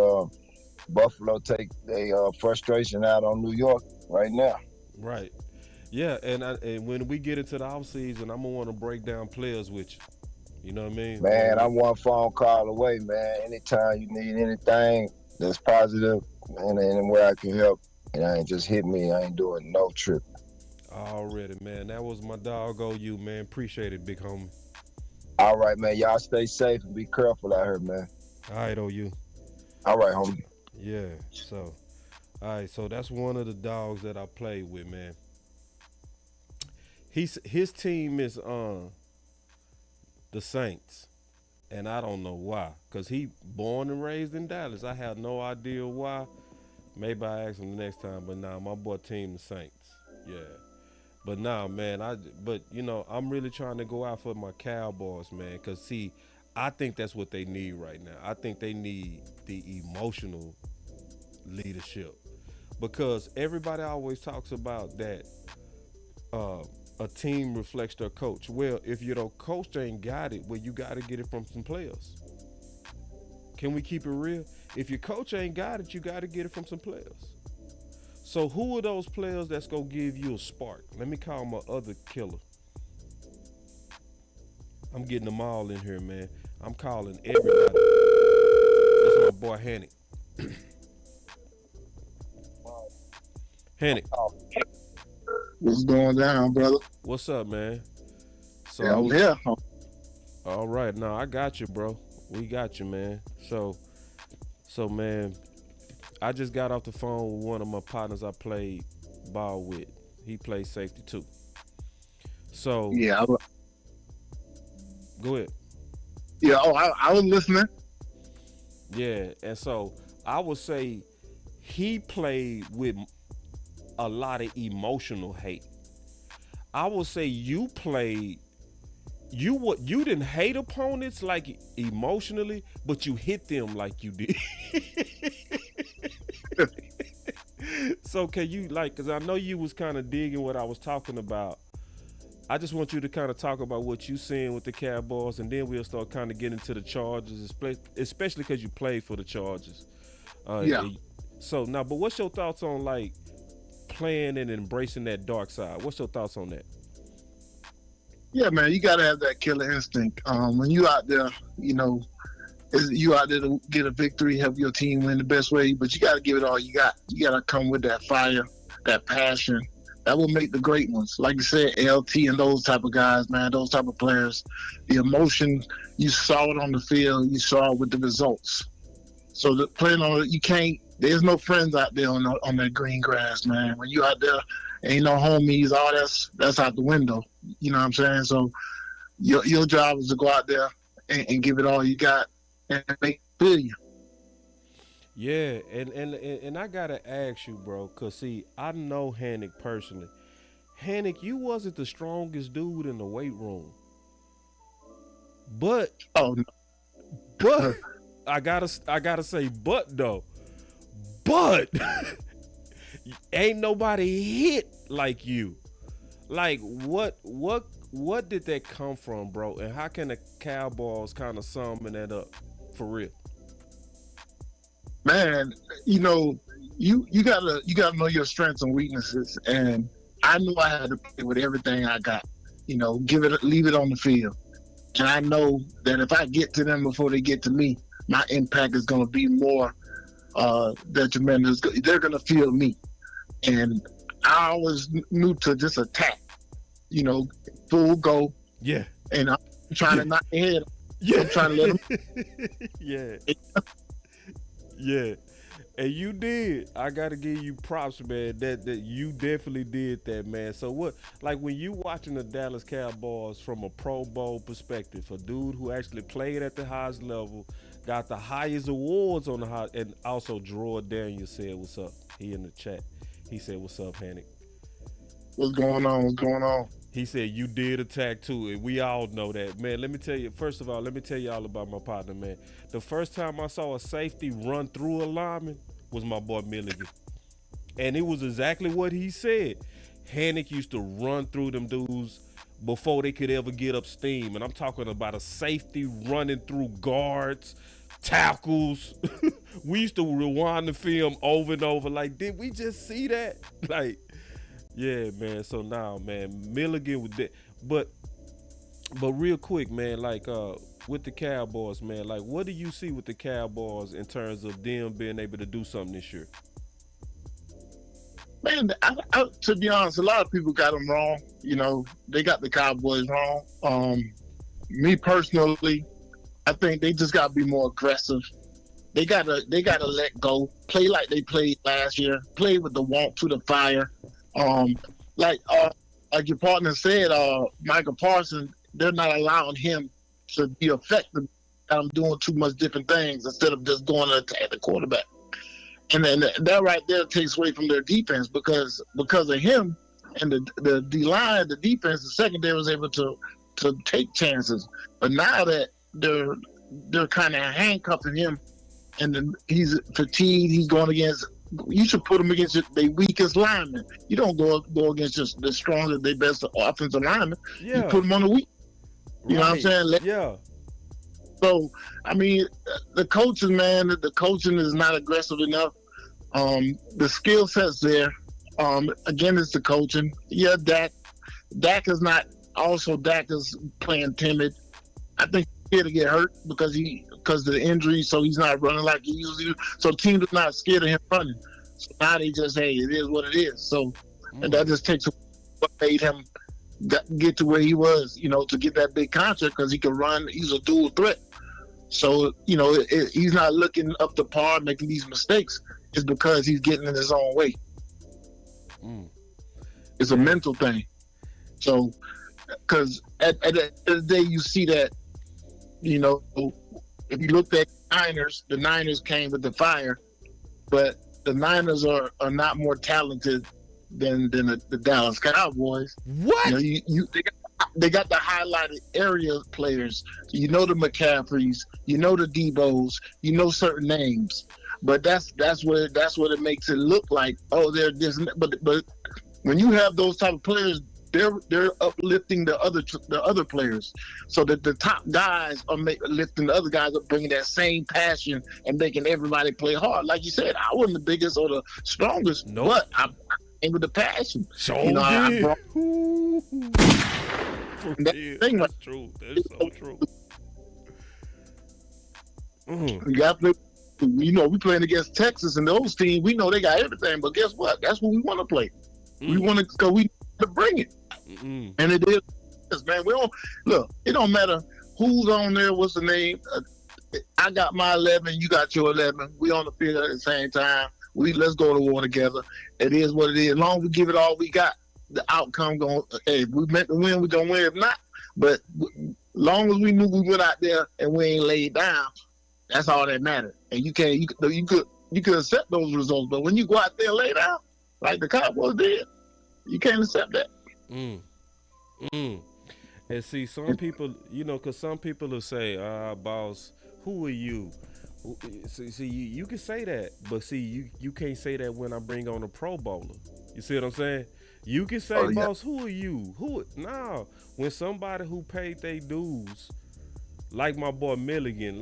Buffalo take their frustration out on New York right now. Right. Yeah, and when we get into the off season, I'm gonna want to break down players with you. You know what I mean? Man, I'm one phone call away, man. Anytime you need anything that's positive and anywhere I can help, and I ain't just hit me, I ain't doing no trip. Already, man. That was my dog you, man. Appreciate it, big homie. All right, man. Y'all stay safe and be careful out here, man. All right, you. All right, homie. Yeah, so. All right, so that's one of the dogs that I played with, man. His team is the Saints, and I don't know why, because he born and raised in Dallas. I have no idea why. Maybe I ask him the next time, but nah, my boy team the Saints. Yeah. But nah, man, I'm really trying to go out for my Cowboys, man, because see, I think that's what they need right now. I think they need the emotional leadership, because everybody always talks about that a team reflects their coach. Well, if your coach ain't got it, well, you got to get it from some players. Can we keep it real? If your coach ain't got it, you got to get it from some players. So who are those players that's going to give you a spark? Let me call my other killer. I'm getting them all in here, man. I'm calling everybody. That's my boy Hanik. Hanik. What's going down, brother? What's up, man? So yeah, I'm here. All right, now I got you, bro. We got you, man. So man, I just got off the phone with one of my partners I played ball with. He plays safety too. So yeah, go ahead. Yeah, I was listening. Yeah, and so I would say he played with a lot of emotional hate. I would say you didn't hate opponents like emotionally, but you hit them like you did. So can you, like, because I know you was kind of digging what I was talking about. I just want you to kind of talk about what you seeing with the Cowboys, and then we'll start kind of getting into the Chargers, especially because you played for the Chargers. Yeah. So now, but what's your thoughts on like playing and embracing that dark side? What's your thoughts on that? Yeah, man, you gotta have that killer instinct. When you out there, you out there to get a victory, help your team win the best way, but you gotta give it all you got. You gotta come with that fire, that passion. That will make the great ones. Like you said, LT and those type of guys, man, those type of players. The emotion, you saw it on the field, you saw it with the results. So the playing on it, you can't. There's no friends out there on that green grass, man. When you out there, ain't no homies. All that's out the window. You know what I'm saying? So your job is to go out there and give it all you got and make it billion. Yeah, and I gotta ask you, bro, cause see, I know Hanik personally. Hanik, you wasn't the strongest dude in the weight room, but I gotta say, but ain't nobody hit like you. Like what did that come from, bro? And how can the Cowboys kind of summon that up for real? Man, you gotta know your strengths and weaknesses, and I knew I had to play with everything I got. Leave it on the field, and I know that if I get to them before they get to me, my impact is going to be more detrimental. They're going to feel me, and I always knew to just attack. Full go. Yeah, and I'm trying to knock their head. Yeah, I'm trying to let them. Yeah. Yeah, and you did. I gotta give you props, man. That you definitely did that, man. So what, like when you watching the Dallas Cowboys from a Pro Bowl perspective, a dude who actually played at the highest level, got the highest awards on the high, and also Drew Daniel said, "What's up?" He in the chat. He said, "What's up, Hanik?" What's going on? He said you did attack too, and we all know that, man. Let me tell you, first of all, let me tell you all about my partner, man. The first time I saw a safety run through a lineman was my boy Milligan, and it was exactly what he said. Hanik used to run through them dudes before they could ever get up steam, and I'm talking about a safety running through guards, tackles. We used to rewind the film over and over. Like, did we just see that? Like. Yeah, man. So now, man, Milligan with that. But real quick, man, like with the Cowboys, man, like what do you see with the Cowboys in terms of them being able to do something this year? Man, I, to be honest, a lot of people got them wrong. They got the Cowboys wrong. Me personally, I think they just got to be more aggressive. They gotta let go, play like they played last year, play with the want to the fire. Like your partner said, Micah Parsons, they're not allowing him to be effective. Doing too much different things instead of just going to attack the quarterback. And then that right there takes away from their defense because of him and the D-line, the defense, the secondary was able to take chances. But now that they're kind of handcuffing him, and then he's fatigued, he's going against you should put them against their weakest linemen. You don't go against just the strongest, their best offensive linemen. Yeah. You put them on the weak. You know what I'm saying? Yeah. So, I mean, the coaching, man, the coaching is not aggressive enough. The skill set's there. Again, it's the coaching. Yeah, Dak is not. Also, Dak is playing timid. I think he's scared to get hurt because of the injury, so he's not running like he usually do. So teams are not scared of him running. So now they just, hey, it is what it is. So, and that just takes what made him get to where he was, to get that big contract because he can run. He's a dual threat. So, he's not looking up to par, making these mistakes. It's because he's getting in his own way. It's a mental thing. So, because at the end of the day, you see that, if you looked at the Niners came with the fire, but the Niners are not more talented than the Dallas Cowboys. What? They got the highlighted area players. The McCaffreys, the Debos, certain names. But that's what it makes it look like. Oh, they're this. But when you have those type of players, they're uplifting the other players, so that the top guys are lifting the other guys up, bringing that same passion and making everybody play hard. Like you said, I wasn't the biggest or the strongest, but I came with the passion. I brought that's true. That is so true. We got to play. We playing against Texas and those teams. We know they got everything, but guess what? That's what we want to play. We want to go. We to bring it, and it is, man. We don't look. It don't matter who's on there. What's the name? I got my 11. You got your 11. We on the field at the same time. Let's go to war together. It is what it is. As long as we give it all we got, the outcome going. Hey, if we meant to win, we gonna win. If not, but long as we knew we went out there and we ain't laid down, that's all that mattered. And you could accept those results, but when you go out there and lay down, like the Cowboys did, you can't accept that. And see, some people, because some people will say, boss, who are you? See, you can say that, but see, you can't say that when I bring on a Pro Bowler. You see what I'm saying? You can say, boss, who are you? No, when somebody who paid their dues, like my boy Milligan,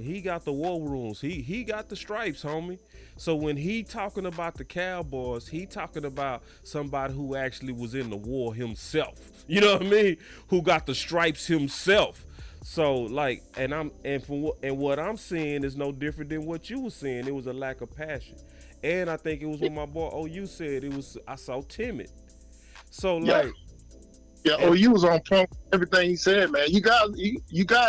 he got the war rooms. He got the stripes, homie. So when he talking about the Cowboys, he talking about somebody who actually was in the war himself. You know what I mean? Who got the stripes himself. So what I'm seeing is no different than what you were saying. It was a lack of passion. And I think it was what my boy OU said. I saw timid. So OU was on point with everything he said, man. You guys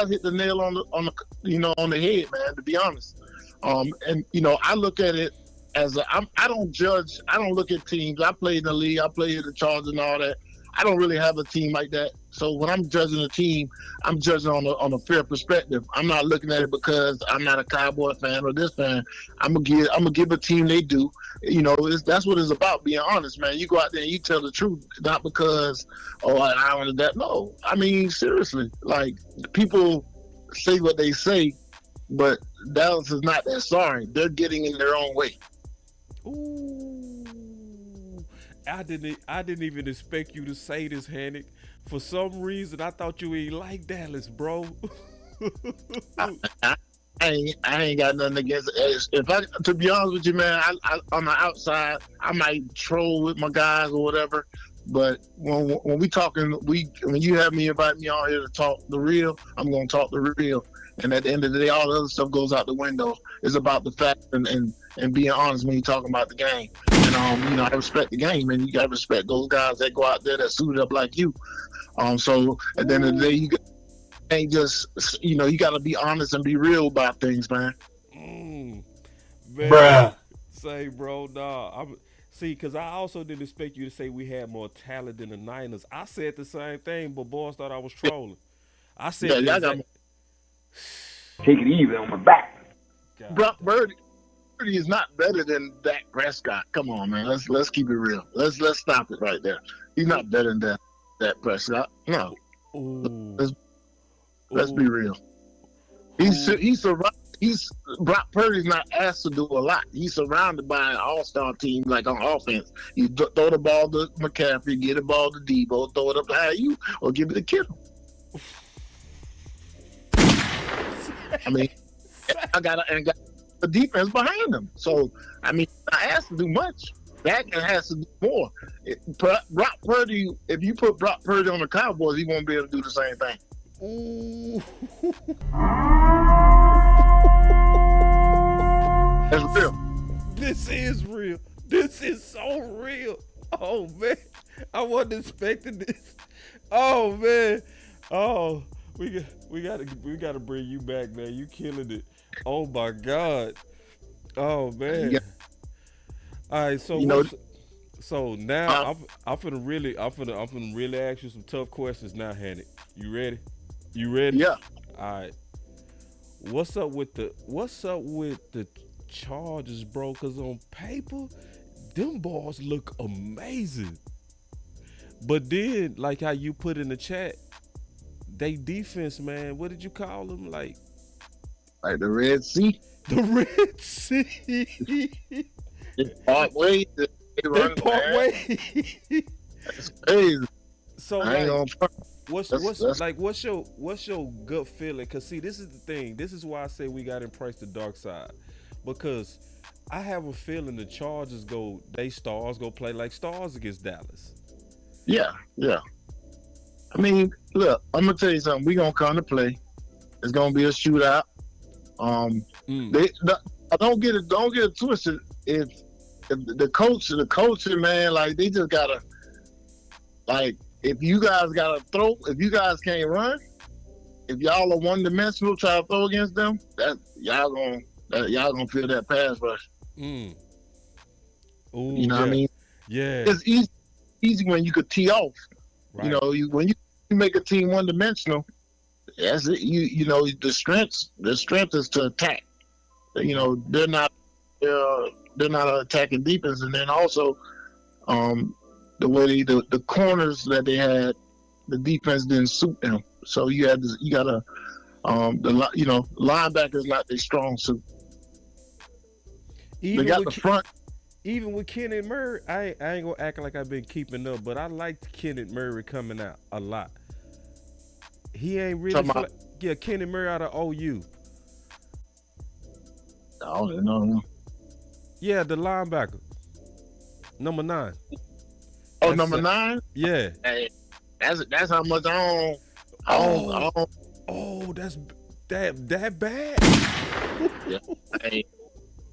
hit the nail on the head, man, to be honest. And I look at it as I don't judge. I don't look at teams. I played in the league. I played in the Chargers and all that. I don't really have a team like that. So when I'm judging a team, I'm judging on a fair perspective. I'm not looking at it because I'm not a Cowboy fan or this fan. I'm gonna give a team they do. That's what it's about, being honest, man. You go out there and you tell the truth, not because I wanted that. No, I mean seriously. Like, people say what they say, but Dallas is not that sorry. They're getting in their own way. Ooh. I didn't even expect you to say this, Hanik. For some reason, I thought you ain't like Dallas, bro. I ain't got nothing against it. To be honest with you, man, I on the outside, I might troll with my guys or whatever. But when we talking, when you have me invite me on here to talk the real, I'm gonna talk the real. And at the end of the day, all the other stuff goes out the window. It's about the fact and being honest when you're talking about the game. And I respect the game, and you gotta respect those guys that go out there that suited up like you. So at the end of the day, you ain't just you gotta be honest and be real about things, man. Man, Bruh. Say, bro, nah. See, because I also didn't expect you to say we had more talent than the Niners. I said the same thing, but boys thought I was trolling. I said, take it easy on my back. Purdy is not better than Dak Prescott. Come on, man. Let's keep it real. Let's stop it right there. He's not better than Dak Prescott. No. Let's be real. He's Brock Purdy's not asked to do a lot. He's surrounded by an all-star team like on offense. You throw the ball to McCaffrey, get the ball to Debo, throw it up to you, or give it to Kittle. I mean, I got the defense behind him. So, I mean, I asked to do much. Dak has to do more. Brock Purdy, if you put Brock Purdy on the Cowboys, he won't be able to do the same thing. Ooh. That's real. This is real. This is so real. Oh man, I wasn't expecting this. Oh man. Oh, we gotta bring you back, man. You killing it. Oh my God. Oh man. Yeah. All right, so so now I'm finna really ask you some tough questions now, Hanik. You ready? Yeah. All right. What's up with the Chargers, bro? Cause on paper, them balls look amazing. But then, like how you put in the chat, they defense, man. What did you call them? Like the Red Sea. The Red Sea. They part ways. They part ways. That's crazy. So I ain't gonna front. What's your gut feeling? Cause see, this is the thing. This is why I say we got to embrace the dark side, because I have a feeling the Chargers go play like stars against Dallas. Yeah. I mean, look, I'm gonna tell you something. We gonna come to play. It's gonna be a shootout. Don't get it twisted. If the coaching, man, like they just gotta, like, if you guys gotta throw, if you guys can't run, if y'all are one dimensional, try to throw against them, y'all gonna feel that pass rush. Ooh, you know what I mean? Yeah. It's easy when you could tee off. Right. You know, when you make a team one dimensional, that's it. You know the strength is to attack. You know, they're not attacking defense, and then also the way the corners that they had, the defense didn't suit them. So linebackers not their strong suit. They got the front. Even with Kenneth Murray, I ain't gonna act like I've been keeping up, but I liked Kenneth Murray coming out a lot. He ain't really Kenneth Murray out of OU. I don't know. Yeah, the linebacker. Number 9. Oh, number 9? Yeah. Hey, that's how much I don't. Oh, that's that bad.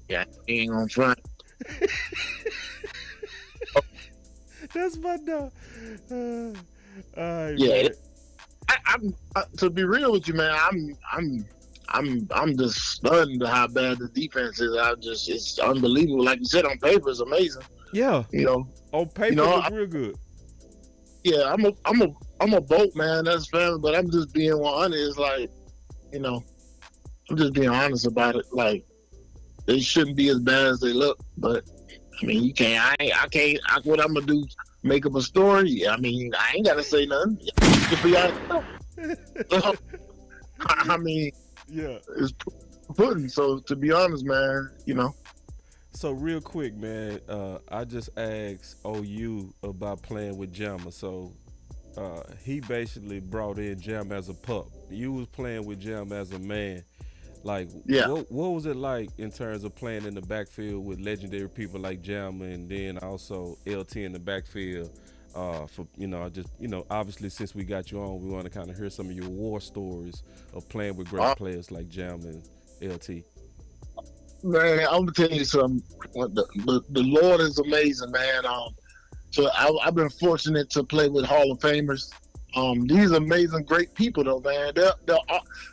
Yeah, he ain't gonna try. That's my dog. Yeah, I'm to be real with you, man. I'm just stunned how bad the defense is. It's unbelievable. Like you said, on paper, it's amazing. Yeah, you know, on paper, it's real good. Yeah, I'm a boat man. That's family, but I'm just being honest. Like, you know, I'm just being honest about it. Like, they shouldn't be as bad as they look, but I mean, you can't. I can't. What I'm gonna do? Make up a story? Yeah, I mean, I ain't gotta say nothing. I mean, yeah, it's pudding. So to be honest, man, you know. So real quick, man, I just asked OU about playing with Jammer. So he basically brought in Jam as a pup. You was playing with Jam as a man. Like, yeah. What was it like in terms of playing in the backfield with legendary people like Jam, and then also LT in the backfield? Obviously since we got you on, we want to kind of hear some of your war stories of playing with great players like Jam and LT. Man, I'm gonna tell you something. The Lord is amazing, man. So I've been fortunate to play with Hall of Famers. These amazing, great people, though, man.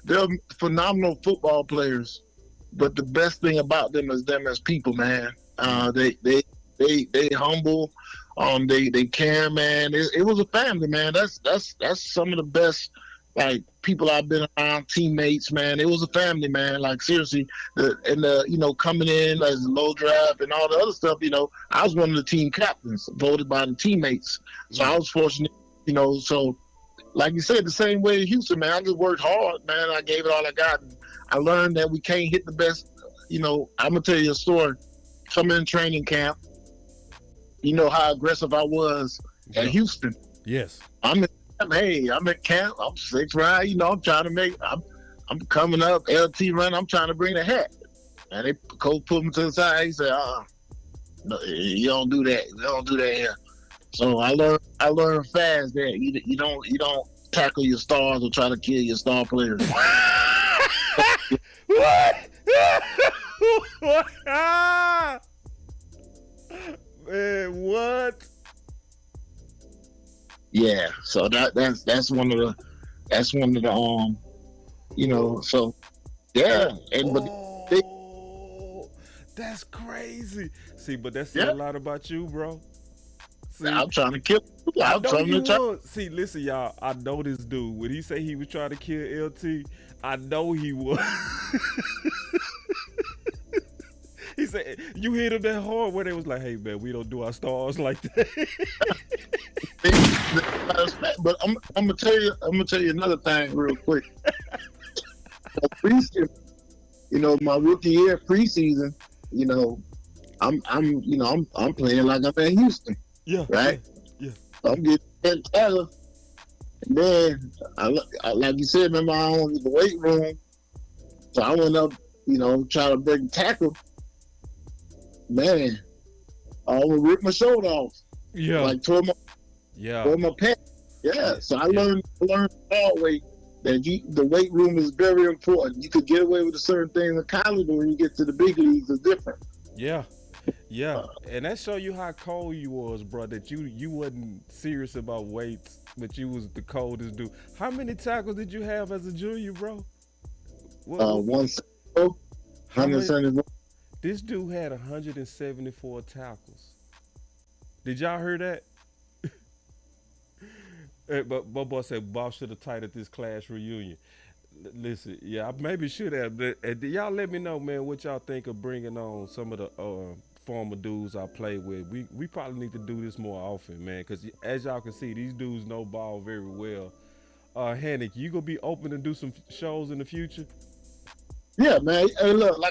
They're phenomenal football players, but the best thing about them is them as people, man. They humble. They care, man. It was a family, man. That's some of the best, like, people I've been around, teammates, man. It was a family, man. Like, seriously, coming in as a low draft and all the other stuff, I was one of the team captains voted by the teammates. So I was fortunate, so like you said, the same way in Houston, man. I just worked hard, man. I gave it all I got. And I learned that we can't hit the best I'm gonna tell you a story. Coming in training camp, you know how aggressive I was at Houston. Yes. I'm in camp. I'm 6 round. I'm trying to make. I'm coming up LT run. I'm trying to bring the hat, and coach put me to the side. He said, no, you don't do that. You don't do that here. So I learned fast that you don't tackle your stars or try to kill your star players. What? Man, what? Yeah, so that's one of the so yeah, that's crazy. See, but that's a lot about you, bro. See, I'm trying to kill. See, listen, y'all. I know this dude. When he say he was trying to kill LT, I know he was. He said you hit him that hard where they was like, "Hey man, we don't do our stars like that." But I'm gonna tell you another thing real quick. My rookie year preseason, I'm playing like I'm in Houston. Yeah. Right. Yeah. I'm getting better, and then I like you said, remember I was in the weight room, so I went up, trying to break the tackle. Man, I almost ripped my shoulder off. Yeah. Like tore my pec. Yeah. So I learned the hard way that the weight room is very important. You could get away with a certain thing in college, but when you get to the big leagues, it's different. Yeah. Yeah. And that show you how cold you was, bro, that you wasn't serious about weights, but you was the coldest dude. How many tackles did you have as a junior, bro? 174. This dude had 174 tackles. Did y'all hear that? But boy said Bob should have tied at this class reunion. Listen, I maybe should have. Y'all let me know, man, what y'all think of bringing on some of the former dudes I played with. We probably need to do this more often, man, because as y'all can see, these dudes know ball very well. Hanik, you gonna be open to do some shows in the future? Yeah, man. Hey, look,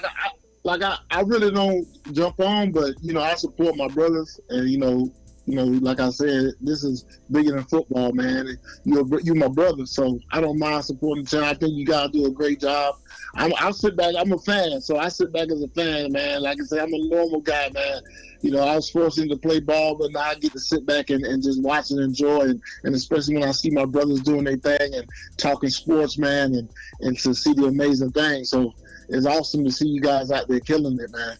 I really don't jump on, but I support my brothers, and like I said, this is bigger than football, man. You're my brother, so I don't mind supporting the channel. I think you guys do a great job. I'll sit back. I'm a fan, so I sit back as a fan, man. Like I said, I'm a normal guy, man. I was forced to play ball, but now I get to sit back and just watch and enjoy, and especially when I see my brothers doing their thing and talking sports, man, and to see the amazing things. So it's awesome to see you guys out there killing it, man.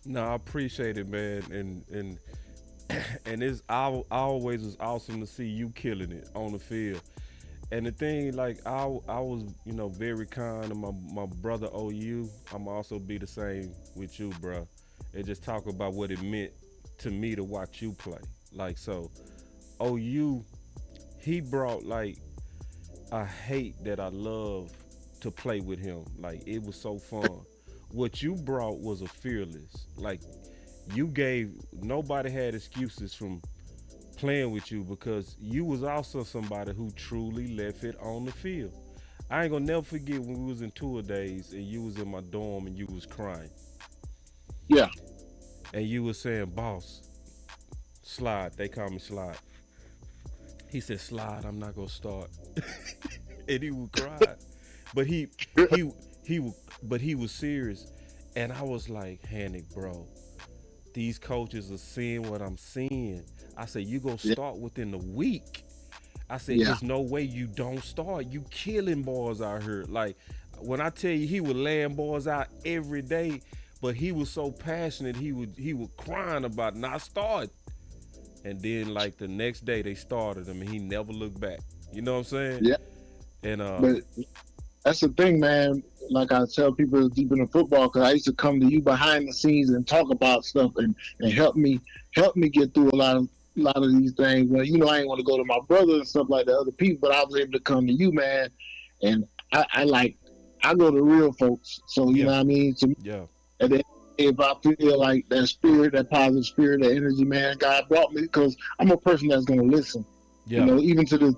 No, I appreciate it, man, and it's always was awesome to see you killing it on the field. And the thing, like I was, very kind to my brother OU. I'm also be the same with you, bro. And just talk about what it meant to me to watch you play. Like, so OU, he brought like a hate that I love to play with him. Like, it was so fun. What you brought was a fearless. Like, nobody had excuses from playing with you, because you was also somebody who truly left it on the field. I ain't gonna never forget when we was in tour days and you was in my dorm and you was crying. Yeah. And you was saying, "Boss, Slide," they call me Slide. He said, "Slide, I'm not gonna start." And he would cry. But he was serious. And I was like, Hanik, bro, these coaches are seeing what I'm seeing. I said, you gonna start within a week. I said, there's no way you don't start. You killing boys out here. Like, when I tell you, he would laying boys out every day, but he was so passionate, he would crying about not starting. And then like the next day they started him and he never looked back. You know what I'm saying? Yeah. And but that's the thing, man. Like I tell people deep in the football, because I used to come to you behind the scenes and talk about stuff and help me get through a lot of these things. Well, I ain't want to go to my brother and stuff like the other people, but I was able to come to you, man. And I go to real folks. So you know what I mean? So, and then if I feel like that spirit, that positive spirit, that energy, man, God brought me, because I'm a person that's gonna listen. Yeah. Even to this.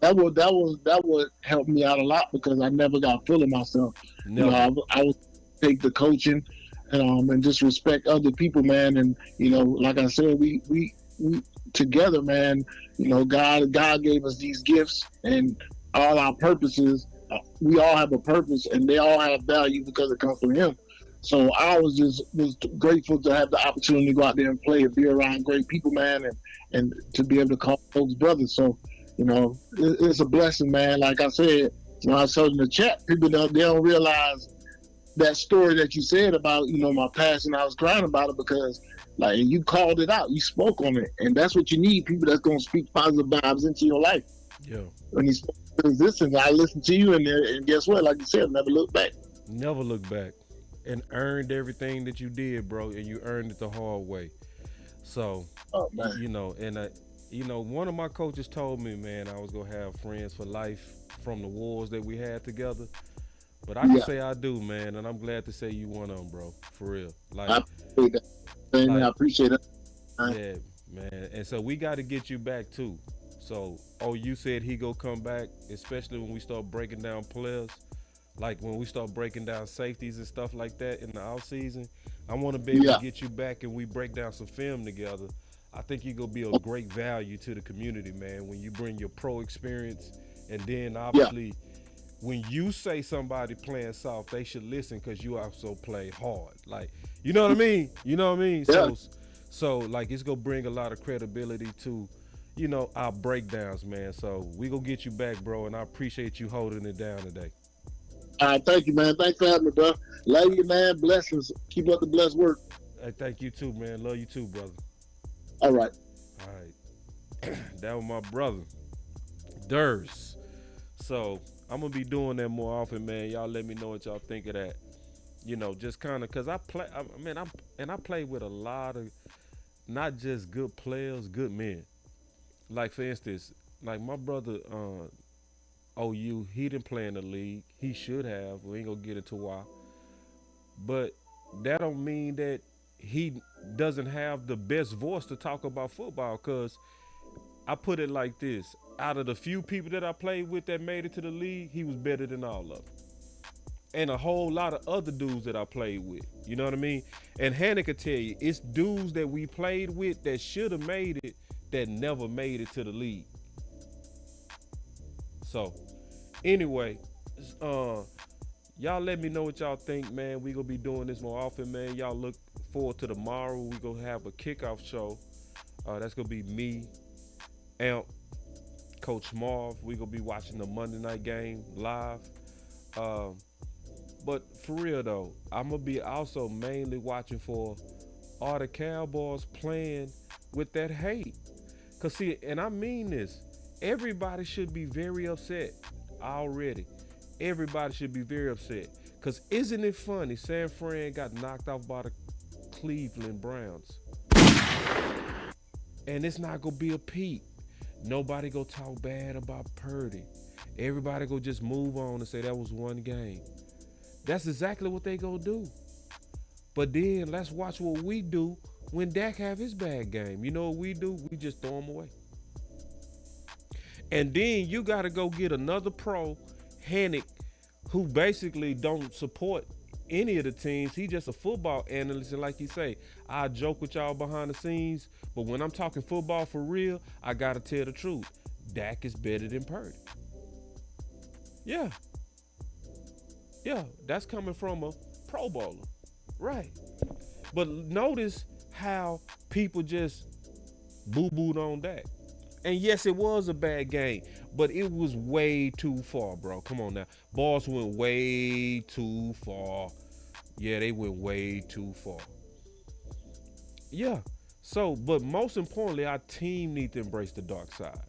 That would help me out a lot, because I never got full of myself. No. I was take the coaching and just respect other people, man. And like I said, we together, man. God gave us these gifts and all our purposes. We all have a purpose, and they all have value because it comes from Him. So I was grateful to have the opportunity to go out there and play and be around great people, man, and to be able to call folks brothers. So, it's a blessing, man. Like I said, I was in the chat, people they don't realize that story that you said about, my past, and I was crying about it because, like, you called it out, you spoke on it, and that's what you need, people that's going to speak positive vibes into your life. Yeah. When you spoke to existence, I listened to you, and guess what? Like you said, never look back. Never look back. And earned everything that you did, bro, and you earned it the hard way. So, one of my coaches told me, man, I was going to have friends for life from the wars that we had together. But I can say I do, man, and I'm glad to say you one of them, bro, for real. Like, I appreciate that. I appreciate it. Yeah, man. And so we got to get you back, too. So, you said he go come back, especially when we start breaking down players. Like when we start breaking down safeties and stuff like that in the off season, I want to be able to get you back and we break down some film together. I think you're going to be a great value to the community, man, when you bring your pro experience. And then obviously when you say somebody playing soft, they should listen because you also play hard. Like, you know what I mean? Yeah. So like it's going to bring a lot of credibility to, our breakdowns, man. So we going to get you back, bro. And I appreciate you holding it down today. All right, thank you, man. Thanks for having me, bro. Love you, man. Blessings. Keep up the blessed work. Hey, thank you too, man. Love you too, brother. All right. That was my brother, Durs. So I'm gonna be doing that more often, man. Y'all let me know what y'all think of that. Just kind of because I play with a lot of not just good players, good men. Like for instance, like my brother. OU, he didn't play in the league. He should have. We ain't gonna get into why. But that don't mean that he doesn't have the best voice to talk about football, because I put it like this. Out of the few people that I played with that made it to the league, he was better than all of them. And a whole lot of other dudes that I played with. You know what I mean? And Hanik could tell you, it's dudes that we played with that should have made it that never made it to the league. So, anyway, y'all let me know what y'all think, man. We gonna be doing this more often, man. Y'all look forward to tomorrow. We gonna have a kickoff show. That's gonna be me, Amp, Coach Marv. We gonna be watching the Monday night game live. But for real though, I'm gonna be also mainly watching for are the Cowboys playing with that hate? Cause see, and I mean this. Everybody should be very upset already. Everybody should be very upset. Because isn't it funny? San Fran got knocked off by the Cleveland Browns. And it's not going to be a peep. Nobody going to talk bad about Purdy. Everybody going to just move on and say that was one game. That's exactly what they going to do. But then let's watch what we do when Dak have his bad game. You know what we do? We just throw him away. And then you got to go get another pro, Hanik, who basically don't support any of the teams. He just a football analyst. And like you say, I joke with y'all behind the scenes, but when I'm talking football for real, I got to tell the truth. Dak is better than Purdy. Yeah. Yeah, that's coming from a Pro Bowler. Right. But notice how people just boo-booed on Dak. And yes, it was a bad game, but it was way too far, bro. Come on now. Balls went way too far. Yeah, they went way too far. Yeah. So, but most importantly, our team need to embrace the dark side.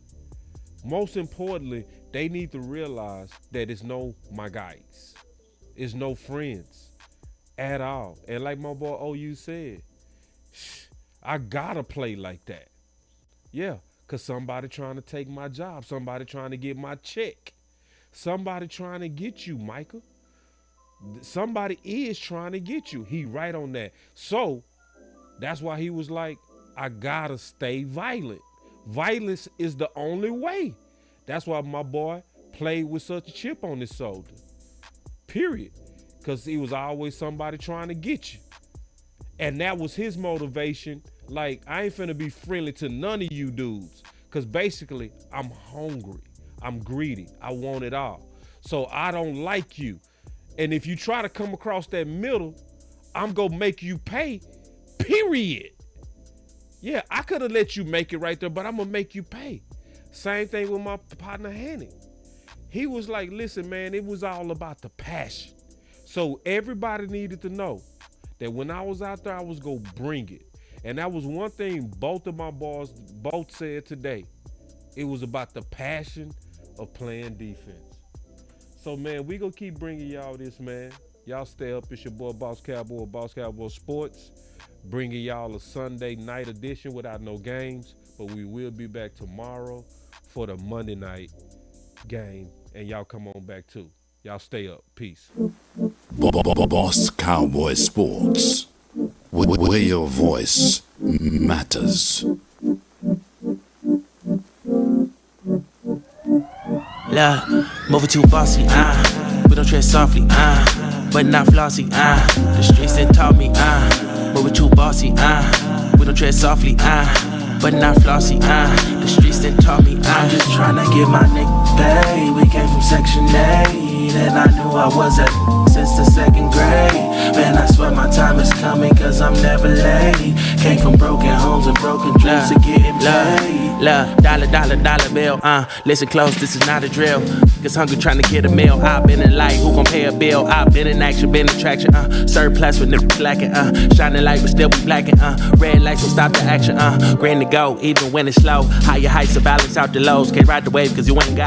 Most importantly, they need to realize that it's no my guys. It's no friends at all. And like my boy OU said, I gotta play like that. Yeah. Because somebody trying to take my job. Somebody trying to get my check. Somebody trying to get you, Micah. Somebody is trying to get you. He right on that. So, that's why he was like, I gotta stay violent. Violence is the only way. That's why my boy played with such a chip on his shoulder. Period. because he was always somebody trying to get you. And that was his motivation. Like, I ain't finna be friendly to none of you dudes, because basically I'm hungry, I'm greedy, I want it all. So I don't like you. And if you try to come across that middle, I'm gonna make you pay, period. Yeah, I could have let you make it right there, but I'm gonna make you pay. Same thing with my partner Hanik. He was like, listen, man, it was all about the passion. So everybody needed to know that when I was out there, I was gonna bring it. And that was one thing both of my boys both said today. It was about the passion of playing defense. So, man, we gonna keep bringing y'all this, man. Y'all stay up. It's your boy, Boss Cowboy, Boss Cowboy Sports, bringing y'all a Sunday night edition without no games. But we will be back tomorrow for the Monday night game. And y'all come on back, too. Y'all stay up. Peace. Boss Cowboy Sports, where your voice matters. Look, moving too bossy, we don't tread softly, but not flossy, the streets that taught me, moving too bossy, we don't tread softly, but not flossy, the streets that taught me, I'm just trying to get my nigga paid. We came from Section 8, and I knew I was at since the second grade. Man, I swear my time is coming, cause I'm never late. Came from broken homes and broken dreams to getting paid. Dollar bill, listen close, this is not a drill. Cause hungry trying to get a meal. I've been in light, who gon' pay a bill? I've been in action, been in traction, surplus with niggas lacking, shining light but still be blacking, red lights will stop the action, grand to go, even when it's slow. Higher heights to balance out the lows. Can't ride the wave cause you ain't got